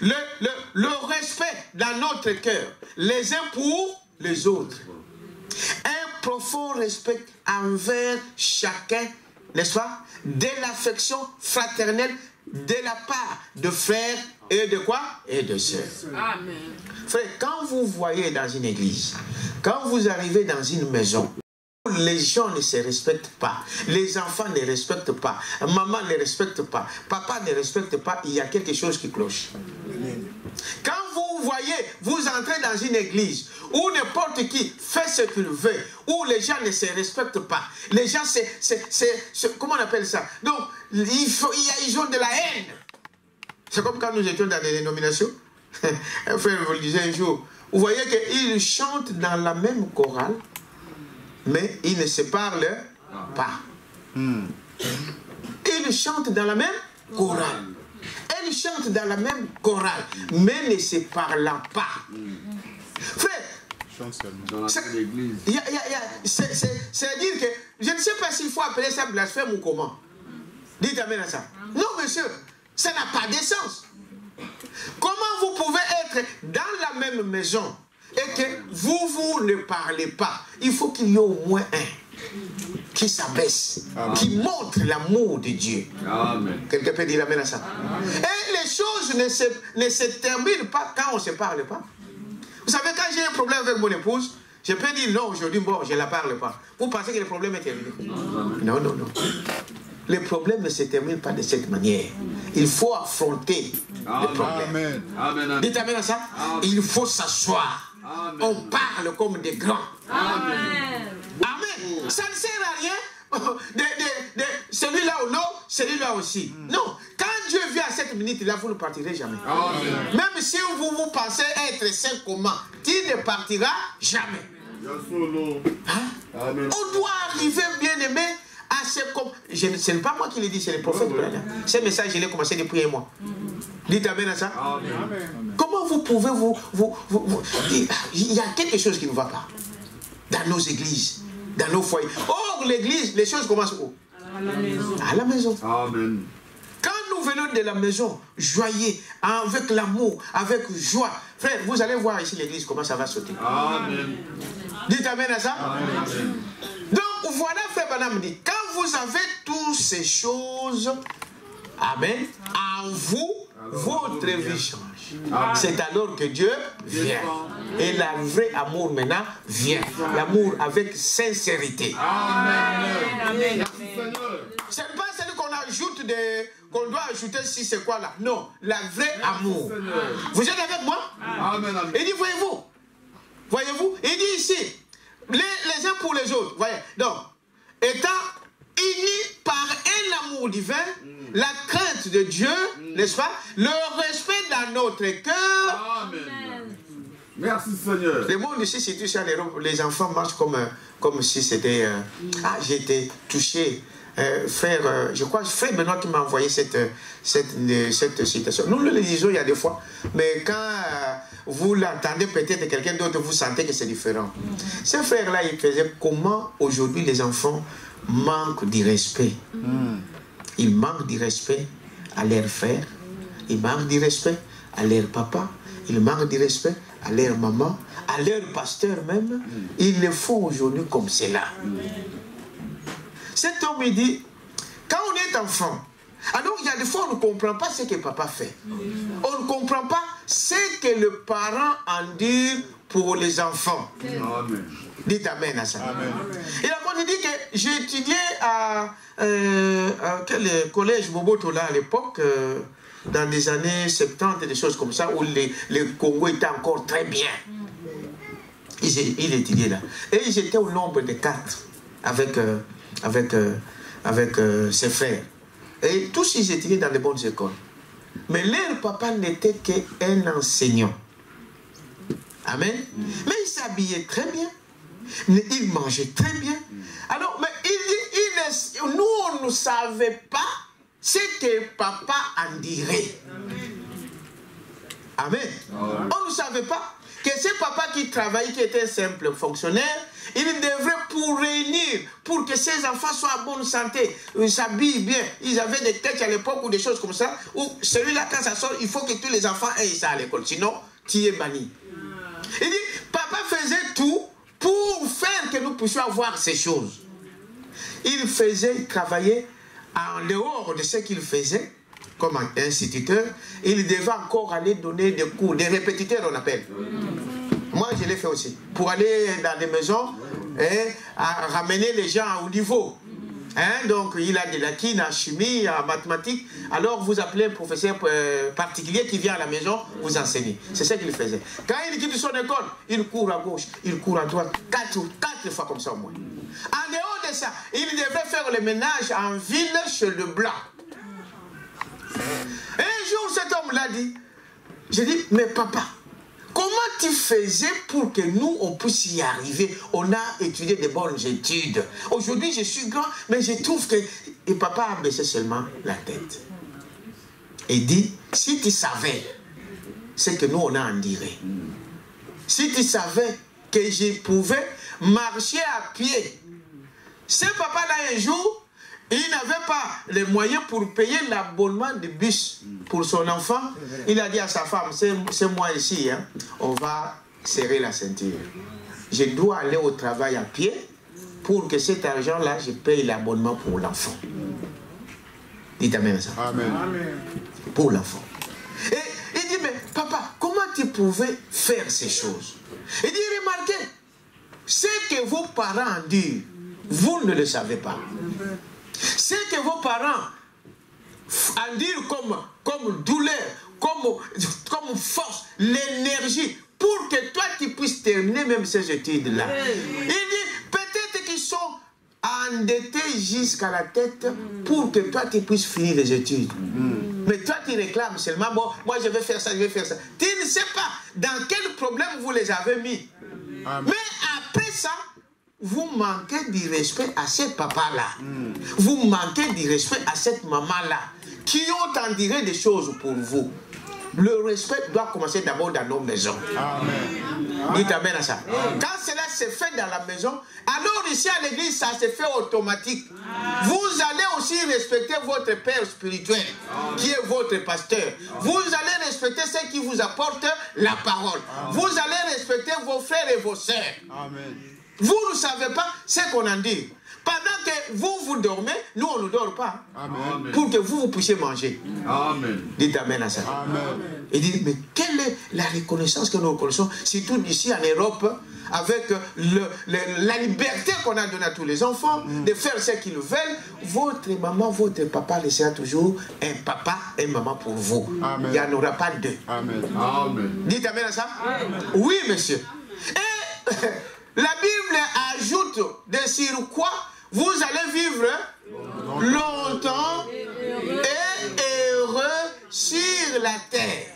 le respect dans notre cœur, les uns pour les autres. Un profond respect envers chacun, n'est-ce pas? De l'affection fraternelle de la part de frères et de quoi? Et de sœurs. Amen. Frère, quand vous voyez dans une église, quand vous arrivez dans une maison, les gens ne se respectent pas, les enfants ne respectent pas, maman ne respecte pas, papa ne respecte pas, il y a quelque chose qui cloche. Quand vous voyez, vous entrez dans une église où n'importe qui fait ce qu'il veut, où les gens ne se respectent pas, les gens, comment on appelle ça? Donc, ils ont de la haine. C'est comme quand nous étions dans des dénominations. Un frère vous le disait un jour, vous voyez qu'ils chantent dans la même chorale, mais ils ne se parlent pas. Ils chantent dans la même chorale. Ils chantent dans la même chorale, mais ne se parlant pas. Frère, c'est-à-dire que je ne sais pas s'il faut appeler ça blasphème ou comment. Dites amen à ça. Non, monsieur, ça n'a pas de sens. Comment vous pouvez être dans la même maison et que vous ne parlez pas? Il faut qu'il y ait au moins un qui s'abaisse, qui montre l'amour de Dieu. Amen. Quelqu'un peut dire amen à ça. Amen. Et les choses ne se terminent pas quand on ne se parle pas. Vous savez, quand j'ai un problème avec mon épouse, je peux dire non, aujourd'hui, bon, je ne la parle pas. Vous pensez que le problème est terminé? Non, non, non. Les problèmes ne se terminent pas de cette manière. Il faut affronter le problème. Amen. Amen. Dites amen à ça. Amen. Il faut s'asseoir. On parle comme des grands. Amen. Amen. Ça ne sert à rien de celui-là ou non, celui-là aussi. Non. Quand Dieu vient à cette minute-là, vous ne partirez jamais. Amen. Même si vous pensez être saint comment, il ne partira jamais. Hein? On doit arriver, bien aimé, à c'est comme... Ce n'est pas moi qui l'ai dit, c'est le prophète. Ce message, je l'ai commencé depuis un mois. Dites amen à ça. Amen. Comment vous pouvez il y a quelque chose qui ne va pas dans nos églises, dans nos foyers. Or, l'église, les choses commencent où? À la maison. À la maison. Amen. Quand nous venons de la maison, joyeux, avec l'amour, avec joie, frère, vous allez voir ici l'église comment ça va sauter. Amen. Dites amen à ça. Amen. Donc voilà, frère Branham dit, quand vous avez toutes ces choses, amen, en vous, votre vie change. C'est alors que Dieu vient. Et le vrai amour maintenant vient. L'amour avec sincérité. Amen. Ce n'est pas celui qu'on ajoute, qu'on doit ajouter si c'est quoi là. Non, le vrai amour. Vous êtes avec moi? Amen. Il dit, voyez-vous, il dit ici, les uns pour les autres. Voyez, donc, étant unis par un amour divin, la crainte de Dieu, n'est-ce pas? Le respect dans notre cœur. Amen. Merci Seigneur. Le monde ici, c'est tout ça, les enfants marchent comme si c'était... j'ai été touché. Frère, je crois, frère Benoît qui m'a envoyé cette citation. Nous le disons il y a des fois, mais quand vous l'entendez peut-être quelqu'un d'autre, vous sentez que c'est différent. Ce frère-là, il faisait comment aujourd'hui les enfants manquent du respect. Ils manquent du respect à leur frère, ils manquent du respect à leur papa, ils manquent du respect à leur maman, à leur pasteur même. Ils le font aujourd'hui comme cela. Cet homme, il dit, quand on est enfant, alors il y a des fois on ne comprend pas ce que papa fait. On ne comprend pas ce que le parent en dit pour les enfants. Amen. Dites amen à ça. Amen. Et là, quand il dit que j'ai étudié à quel collège Moboto là à l'époque, dans les années 70, des choses comme ça, où le Congo était encore très bien. Il étudiait là. Et ils étaient au nombre de 4 avec ses frères. Et tous ils étaient dans les bonnes écoles. Mais leur papa n'était qu'un enseignant. Amen. Mais il s'habillait très bien. Il mangeait très bien. Alors, mais nous, on ne savait pas ce que papa en dirait. Amen. On ne savait pas que ce papa qui travaillait, qui était un simple fonctionnaire, il devrait pour réunir, pour que ses enfants soient en bonne santé, ils s'habillent bien. Ils avaient des têtes à l'époque ou des choses comme ça, où celui-là, quand ça sort, il faut que tous les enfants aient ça à l'école, sinon, tu es banni. Il dit, papa faisait tout pour faire que nous puissions avoir ces choses. Il travaillait en dehors de ce qu'il faisait, comme instituteur, il devait encore aller donner des cours, des répétiteurs on appelle. Moi je l'ai fait aussi, pour aller dans des maisons et à ramener les gens au niveau. Donc il a de l'acquis en chimie, en mathématiques, alors vous appelez un professeur particulier qui vient à la maison vous enseigner. C'est ce qu'il faisait. Quand il quitte son école, il court à gauche, il court à droite, 4 fois comme ça au moins. En dehors de ça, il devrait faire le ménage en ville chez le blanc. Et un jour, cet homme-là dit, j'ai dit, mais papa, comment tu faisais pour que nous, on puisse y arriver? On a étudié de bonnes études. Aujourd'hui, je suis grand, mais je trouve que... Et papa a baissé seulement la tête. Et dit, si tu savais ce que nous, on a en dirait, si tu savais que je pouvais marcher à pied, ce papa-là, un jour, il n'avait pas les moyens pour payer l'abonnement de bus pour son enfant. Il a dit à sa femme, c'est moi ici, hein, on va serrer la ceinture. Je dois aller au travail à pied pour que cet argent-là, je paye l'abonnement pour l'enfant. Dites amen ça. Amen. Pour l'enfant. Et il dit, mais papa, comment tu pouvais faire ces choses? Il dit, remarquez, ce que vos parents disent, vous ne le savez pas. Ce que vos parents en disent comme douleur, comme force, l'énergie, pour que toi tu puisses terminer même ces études-là. Il dit, peut-être qu'ils sont endettés jusqu'à la tête pour que toi tu puisses finir les études. Mais toi tu réclames seulement, bon, moi je vais faire ça, je vais faire ça. Tu ne sais pas dans quel problème vous les avez mis. Amen. Mais après ça, vous manquez du respect à ce papa-là. Vous manquez du respect à cette maman-là, qui ont en direct des choses pour vous. Le respect doit commencer d'abord dans nos maisons. Amen. Dites amen à ça. Amen. Quand cela se fait dans la maison, alors ici à l'église, ça se fait automatique. Amen. Vous allez aussi respecter votre père spirituel, qui est votre pasteur. Vous allez respecter ceux qui vous apportent la parole. Amen. Vous allez respecter vos frères et vos sœurs. Amen. Vous ne savez pas ce qu'on en dit. Pendant que vous dormez, nous on ne dort pas. Amen. Pour que vous puissiez manger. Amen. Dites amen à ça. Amen. Et dites, mais quelle est la reconnaissance que nous reconnaissons, surtout ici en Europe, avec la liberté qu'on a donnée à tous les enfants, de faire ce qu'ils veulent. Votre maman, votre papa laissera toujours un papa et une maman pour vous. Amen. Il n'y en aura pas deux. Amen. Amen. Dites amen à ça. Amen. Oui, monsieur. Et la Bible ajoute de sur quoi vous allez vivre longtemps et heureux sur la terre.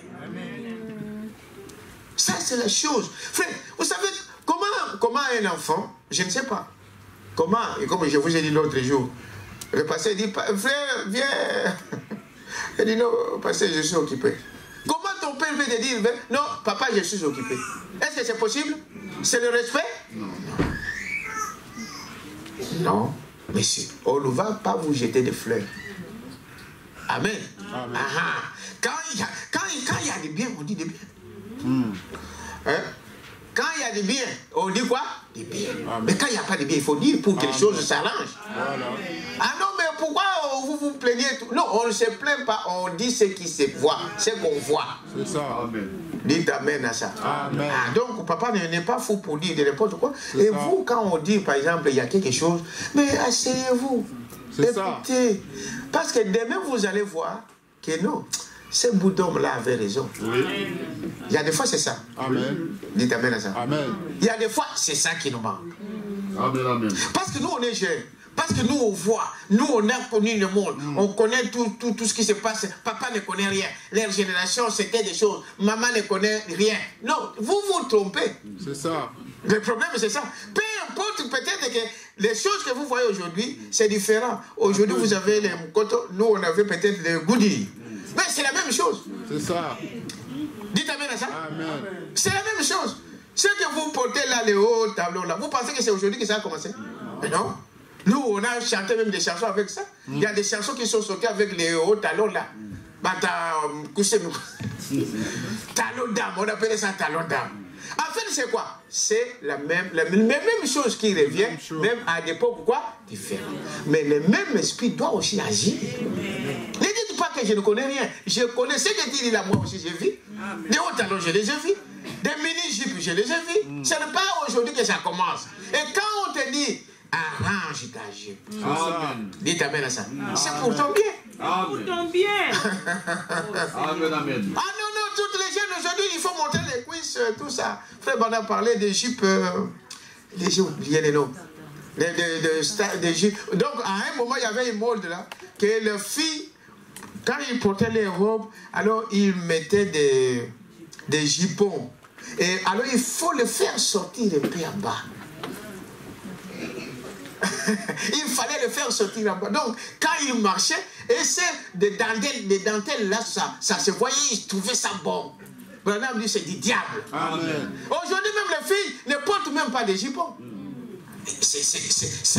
Ça, c'est la chose. Frère, vous savez, comment un enfant, je ne sais pas, comment, et comme je vous ai dit l'autre jour, le pasteur dit, frère, viens. Il dit, non, pasteur, je suis occupé. Comment ton père peut te dire, non, papa, je suis occupé? Est-ce que c'est possible? C'est le respect? Non. Non, monsieur, on ne va pas vous jeter des fleurs. Amen. Amen. Quand il y a des biens, on dit des biens. Hein? Quand il y a des biens, on dit quoi? Des biens. Amen. Mais quand il n'y a pas de biens, il faut dire pour que les choses s'arrangent. Voilà. Ah non, mais pourquoi vous vous plaignez? Non, on ne se plaint pas, on dit ce qui se voit, ce qu'on voit. C'est ça. Amen. Dites amen à ça. Amen. Ah, donc, papa n'est pas fou pour dire de n'importe quoi. Et ça. Vous, quand on dit, par exemple, il y a quelque chose, mais asseyez-vous. Écoutez. Parce que demain, vous allez voir que non, ce bout d'homme-là avait raison. Oui. Il y a des fois, c'est ça. Amen. Dites amen à ça. Amen. Il y a des fois, c'est ça qui nous manque. Amen, amen. Parce que nous, on est jeunes. Parce que nous, on voit, nous, on a connu le monde, on connaît tout ce qui se passe. Papa ne connaît rien. Leur génération, c'était des choses. Maman ne connaît rien. Non, vous vous trompez. C'est ça. Le problème, c'est ça. Peu importe, peut-être que les choses que vous voyez aujourd'hui, c'est différent. Aujourd'hui, vous avez les moukotos, nous, on avait peut-être les goodies. Mais c'est la même chose. C'est ça. Dites amen à ça. Amen. C'est la même chose. Ce que vous portez là, les hauts tableaux là, vous pensez que c'est aujourd'hui que ça a commencé? Mais non. Nous, on a chanté même des chansons avec ça. Il y a des chansons qui sont sorties avec les hauts talons là. Talons d'âme, on appelle ça talons d'âme. En fait, c'est quoi? C'est la même chose qui revient, même à des époques quoi? Différentes. Mais le même esprit doit aussi agir. Ne dites pas que je ne connais rien. Je connais ce que tu dis là, moi aussi j'ai vu. Des hauts talons, je les ai vus. Des mini-jupes, je les ai vus. Ce n'est pas aujourd'hui que ça commence. Et quand on te dit, arrange ta jupe. Dites amen à ça. C'est pour ton bien. Pour ton bien. Amen, amen. Ah non, non, toutes les jeunes aujourd'hui, il faut montrer les cuisses, tout ça. Frère, on a parlé des jupes, j'ai oublié les noms. Des jupes. Donc, à un moment, il y avait une mode là, que les filles, quand ils portaient les robes, alors ils mettaient des jupons. Et alors, il faut les faire sortir un peu en bas. Il fallait le faire sortir en bas. Donc, quand il marchait, et c'est des dentelles là, ça se voyait, il trouvait ça bon. Branham dit, c'est du diable. Amen. Aujourd'hui, même les filles ne portent même pas des jupons. C'est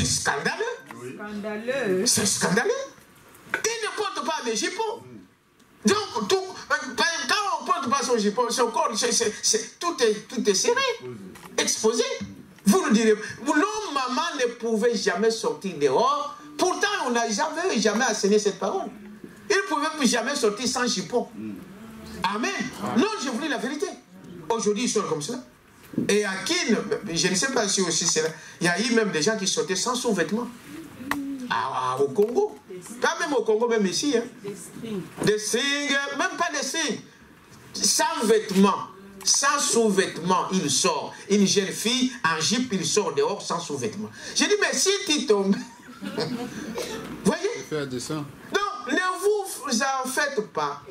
scandaleux. Oui. Scandaleux. C'est scandaleux. Ils ne portent pas des jupons. Donc, quand on ne porte pas son jupon, son corps, tout est serré, exposé. Vous nous direz, nos mamans ne pouvaient jamais sortir dehors. Pourtant, on n'a jamais enseigné cette parole. Ils ne pouvaient plus jamais sortir sans jupon. Amen. Non, je vous dis la vérité. Aujourd'hui, ils sont comme cela. Et à Kin, je ne sais pas si aussi c'est là, il y a eu même des gens qui sortaient sans sous-vêtements. Au Congo. Pas même au Congo, même ici. Hein. Des strings, même pas des strings. Sans vêtements. Sans sous-vêtements, il sort. Une jeune fille en jupe, il sort dehors sans sous-vêtements. J'ai dit, mais si tu tombes. Voyez? Donc, ne vous en faites pas.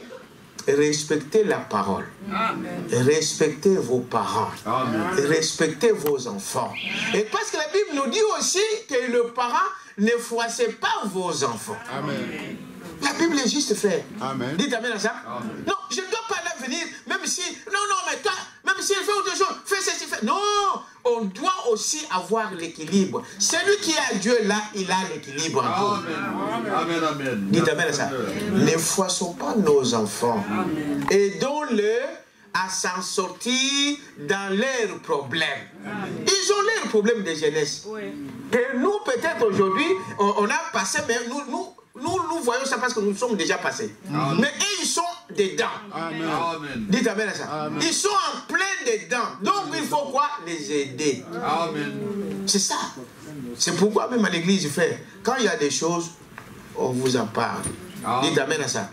respectez la parole. Amen. Respectez vos parents. Amen. Respectez vos enfants. Et parce que la Bible nous dit aussi que le parent ne froissez pas vos enfants. Amen. La Bible est juste, frère. Amen. Dites amen à ça. Amen. Non, je ne dois pas la venir, même si... Non, mais toi, même si elle fait autre chose, fais ceci, fais... Non, on doit aussi avoir l'équilibre. Celui qui a Dieu là, il a l'équilibre encore. Amen. Amen. Amen. Dites amen à ça. Ne froissons pas nos enfants. Aidons-les à s'en sortir dans leurs problèmes. Ils ont leurs problèmes de jeunesse. Et nous, peut-être aujourd'hui, on a passé, mais nous voyons ça parce que nous sommes déjà passés. Amen. Mais eux, ils sont dedans. Amen. Amen. Dites amen à ça. Amen. Ils sont en plein dedans. Donc il faut quoi? Les aider. Amen. C'est ça. C'est pourquoi même à l'église, frère, quand il y a des choses, on vous en parle. Amen. Dites amen à ça.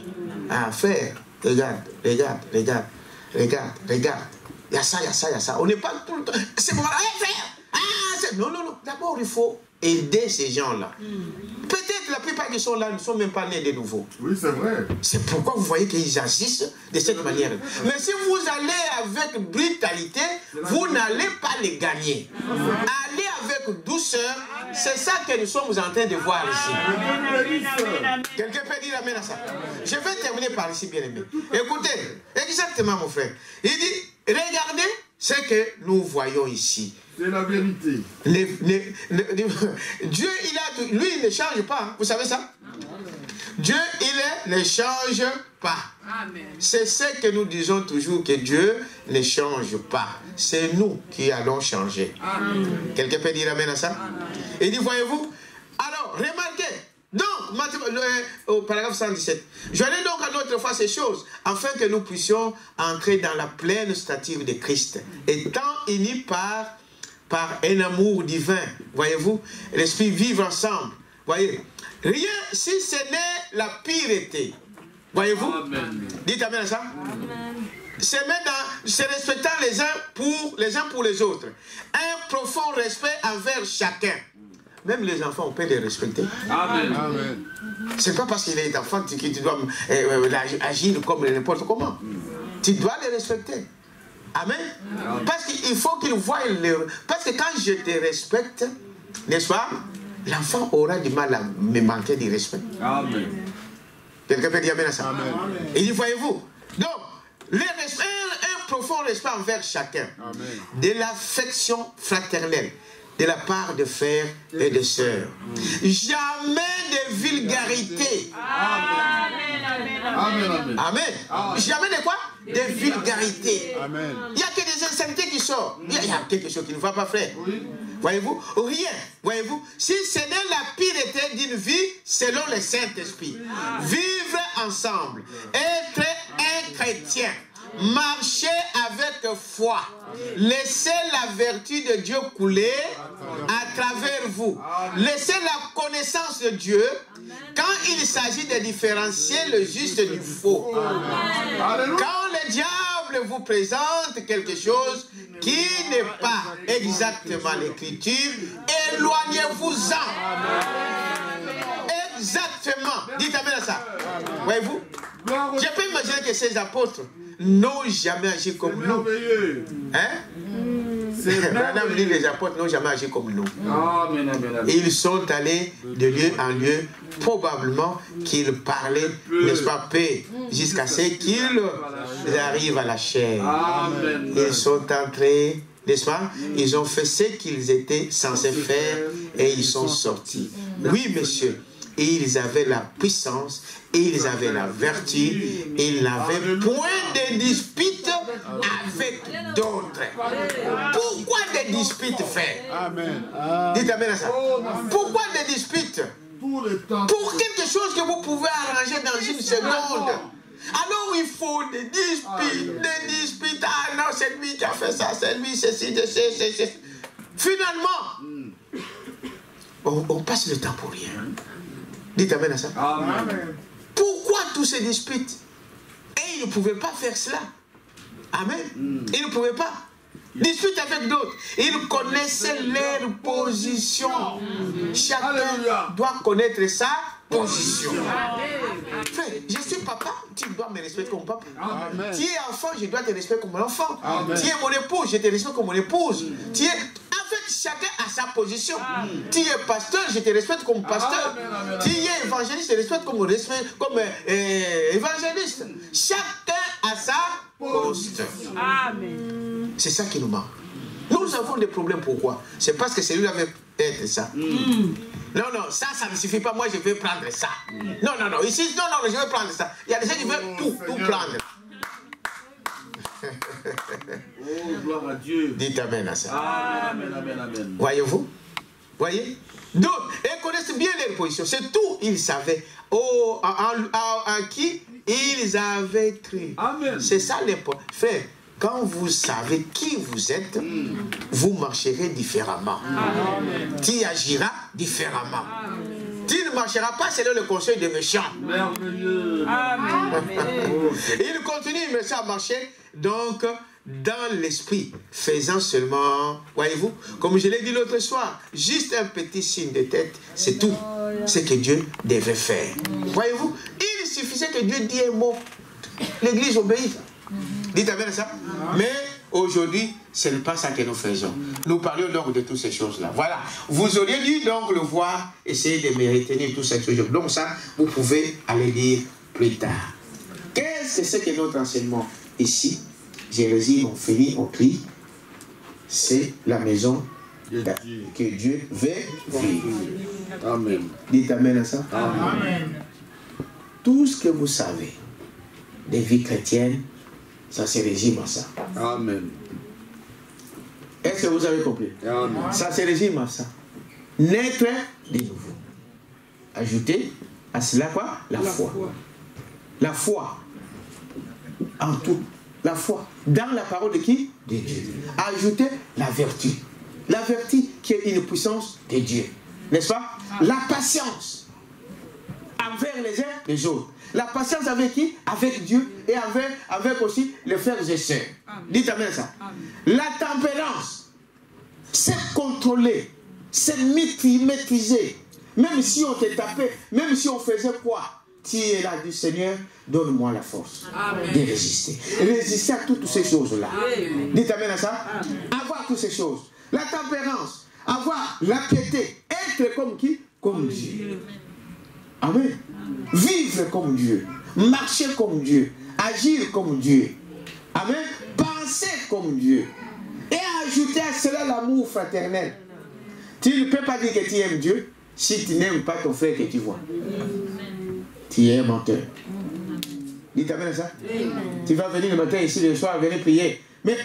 Ah, frère, regarde. Il y a ça, il y a ça, il y a ça. On n'est pas tout le temps. C'est bon, hey, frère. Non. D'abord, il faut aider ces gens-là. Peut-être la plupart qui sont là ne sont même pas nés de nouveau. Oui, c'est vrai. C'est pourquoi vous voyez qu'ils agissent de cette manière. Mais si vous allez avec brutalité, vous n'allez pas les gagner. Allez avec douceur, c'est ça que nous sommes en train de voir ici. Quelqu'un peut dire amen à ça. Je vais terminer par ici, bien aimé. Écoutez, exactement mon frère. Il dit, regardez ce que nous voyons ici. C'est la vérité. Dieu, lui, il ne change pas. Hein. Vous savez ça? Dieu, il ne change pas. C'est ce que nous disons toujours, que Dieu ne change pas. C'est nous qui allons changer. Quelqu'un peut dire amen à ça? Il dit, voyez-vous? Alors, remarquez. Donc, au paragraphe 117. Joignez donc à notre foi ces choses, afin que nous puissions entrer dans la pleine stature de Christ, étant unis par un amour divin, voyez-vous, l'esprit vivre ensemble, voyez, rien si ce n'est la pureté, voyez-vous, dites amen à ça, se respectant les uns pour les autres, un profond respect envers chacun, même les enfants on peut les respecter. Amen. Amen. C'est pas parce qu'il est enfant que tu dois agir comme n'importe comment, tu dois les respecter. Amen. Parce qu'il faut qu'il voie parce que quand je te respecte, n'est-ce pas, l'enfant aura du mal à me manquer de respect. Amen. Quelqu'un peut dire amen à ça? Amen. Et dit, voyez-vous, donc, un profond respect envers chacun, Amen. de l'affection fraternelle, de la part de frères et de sœurs. Jamais de vulgarité. Amen. Amen. Jamais de quoi? De vulgarité. Amen. Il n'y a que des insanités qui sortent. Il y a quelque chose qui ne va pas, frère. Oui. Voyez-vous? Rien. Voyez-vous? Si ce n'est la pureté d'une vie selon le Saint-Esprit. Vivre ensemble. Être un chrétien. Marcher avec foi. Laissez la vertu de Dieu couler à travers vous. Laissez la connaissance de Dieu quand il s'agit de différencier le juste du faux. Alléluia. Quand le diable vous présente quelque chose qui n'est pas exactement l'écriture, éloignez-vous-en. Exactement. Dites amen à ça. Voyez-vous? Je peux imaginer que ces apôtres n'ont jamais agi comme nous. Hein? Madame dit les apôtres n'ont jamais agi comme nous. Amen. Ils sont allés de lieu en lieu, probablement qu'ils parlaient, n'est-ce pas, paix, jusqu'à ce qu'ils arrivent à la chair. Amen. Ils sont entrés, n'est-ce pas, ils ont fait ce qu'ils étaient censés faire et ils sont sortis. Oui, monsieur. Et ils avaient la puissance, et ils avaient la vertu, et ils n'avaient point de dispute avec d'autres. Pourquoi des disputes, frère? Amen. Dites amen à ça. Pourquoi des disputes? Pour quelque chose que vous pouvez arranger dans une seconde. Alors il faut des disputes. Ah non, c'est lui qui a fait ça, c'est lui, ceci. Finalement, on passe le temps pour rien. Dites amen à ça. Amen. Pourquoi tous ces disputes? Et ils ne pouvaient pas faire cela. Amen. Ils ne pouvaient pas. Dispute avec d'autres. Ils connaissaient leur position. Chacun doit connaître sa position. Frère, je suis papa, tu dois me respecter comme papa. Amen. Tu es enfant, je dois te respecter comme mon enfant. Amen. Tu es mon épouse, je te respecte comme mon épouse. Tu es... En fait, chacun a sa position. Tu es pasteur, je te respecte comme pasteur. Amen. Tu es évangéliste, je te respecte comme évangéliste. Chacun a sa poste. Amen. C'est ça qui nous manque. Nous avons des problèmes, pourquoi? C'est parce que celui-là veut être ça. Non, non, ça ne suffit pas. Moi, je vais prendre ça. Non, non, non. Ici, non, non, je vais prendre ça. Il y a des gens qui veulent tout prendre. Oh, gloire à Dieu. Dites amen à ça. Amen, amen, amen. Voyez-vous? Voyez? Donc, ils connaissent bien les positions. C'est tout. Ils savaient. Oh, en qui ils avaient cru. Amen. C'est ça l'important. Frère, quand vous savez qui vous êtes, vous marcherez différemment. Tu agiras différemment. Tu ne marcheras pas selon le conseil des méchants. Merveilleux. Amen. Il continue, mais ça a marché, donc, dans l'esprit, faisant seulement, voyez-vous, comme je l'ai dit l'autre soir, juste un petit signe de tête, c'est tout ce que Dieu devait faire. Voyez-vous, il suffisait que Dieu dise un mot, l'Église obéit. Dites amen à ça. Mais aujourd'hui, ce n'est pas ça que nous faisons. Nous parlions donc de toutes ces choses-là. Voilà. Vous auriez dû donc le voir, essayer de me retenir toutes ces choses. Donc ça, vous pouvez aller dire plus tard. Qu'est-ce que c'est que notre enseignement ici? Jérémie, on finit, on crie. C'est la maison que Dieu veut vivre. Amen. Dites amen à ça. Amen. Tout ce que vous savez des vies chrétiennes, ça se résume à ça. Amen. Est-ce que vous avez compris? Amen. Ça se résume à ça. Naître de nouveau. Ajouter à cela quoi? La foi. La foi. En tout. La foi. Dans la parole de qui? De Dieu. Ajouter la vertu. La vertu qui est une puissance de Dieu. N'est-ce pas? La patience. Envers les uns les autres. La patience avec qui? Avec Dieu et avec aussi les frères et sœurs. Dites amen ça. La tempérance, c'est contrôler, c'est maîtriser. Même si on te tapait, même si on faisait quoi, tu es là du Seigneur, donne-moi la force de résister. Résister à toutes ces choses-là. Dites amen à ça. Avoir toutes ces choses. La tempérance, avoir la piété, être comme qui? Comme Dieu. Amen. Vivre comme Dieu, marcher comme Dieu, agir comme Dieu. Amen. Penser comme Dieu. Et ajouter à cela l'amour fraternel. Tu ne peux pas dire que tu aimes Dieu si tu n'aimes pas ton frère que tu vois. Tu es un menteur. Dites amen à ça. Tu vas venir le matin ici, le soir, venir prier. Mais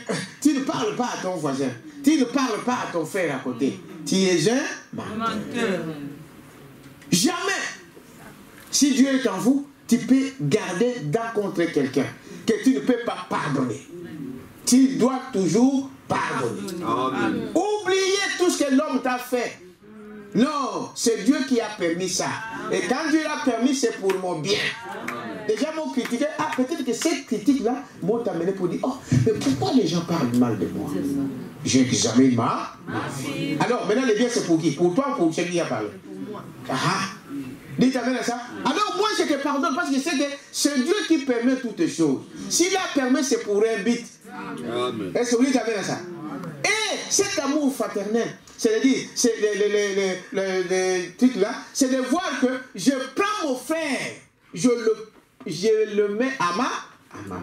tu ne parles pas à ton voisin. Tu ne parles pas à ton frère à côté. Tu es un menteur. Jamais. Si Dieu est en vous, tu peux garder d'un contre quelqu'un que tu ne peux pas pardonner. Tu dois toujours pardonner. Amen. Oubliez tout ce que l'homme t'a fait. Non, c'est Dieu qui a permis ça. Et quand Dieu l'a permis, c'est pour mon bien. Les gens m'ont critiqué. Ah, peut-être que cette critique-là m'ont amené pour dire, oh, mais pourquoi les gens parlent mal de moi? J'ai examiné ma vie. Alors, maintenant, le bien, c'est pour qui? Pour toi ou pour celui qui a parlé? Ah, dites amen à ça. Alors moi je te pardonne parce que c'est que c'est Dieu qui permet toutes les choses. S'il a permis, c'est pour un but. Amen. Est-ce que vous dites amen à ça? Et cet amour fraternel, c'est-à-dire, c'est le truc là, c'est de voir que je prends mon frère, je le mets à ma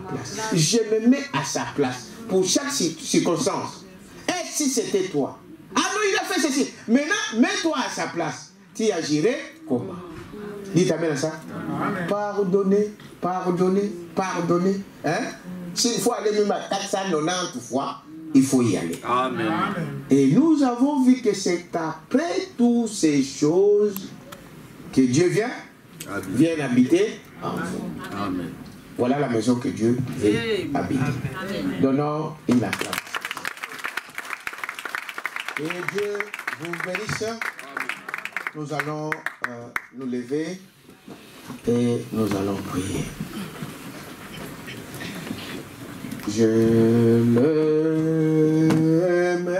place. Je me mets à sa place pour chaque circonstance. Et si c'était toi? Ah non, il a fait ceci. Maintenant, mets-toi à sa place. Tu agirais comment? Dites amen à ça. Pardonnez, pardonnez, pardonnez. Hein? S'il faut aller même à 490 fois, il faut y aller. Amen. Et nous avons vu que c'est après toutes ces choses que Dieu vient habiter en vous. Amen. Voilà la maison que Dieu veut habiter. Donnons une acclamation. Et Dieu vous bénisse. Nous allons nous lever et nous allons prier. Je l'aime,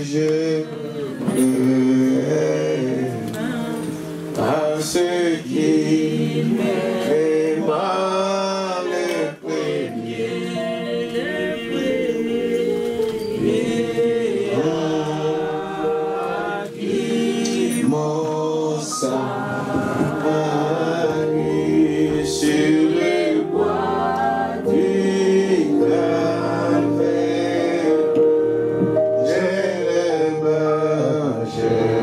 je l'aime. parce qu'il m'aima le premier. Mon salut sur le bois du calvaire. Je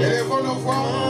Élevons nos voix.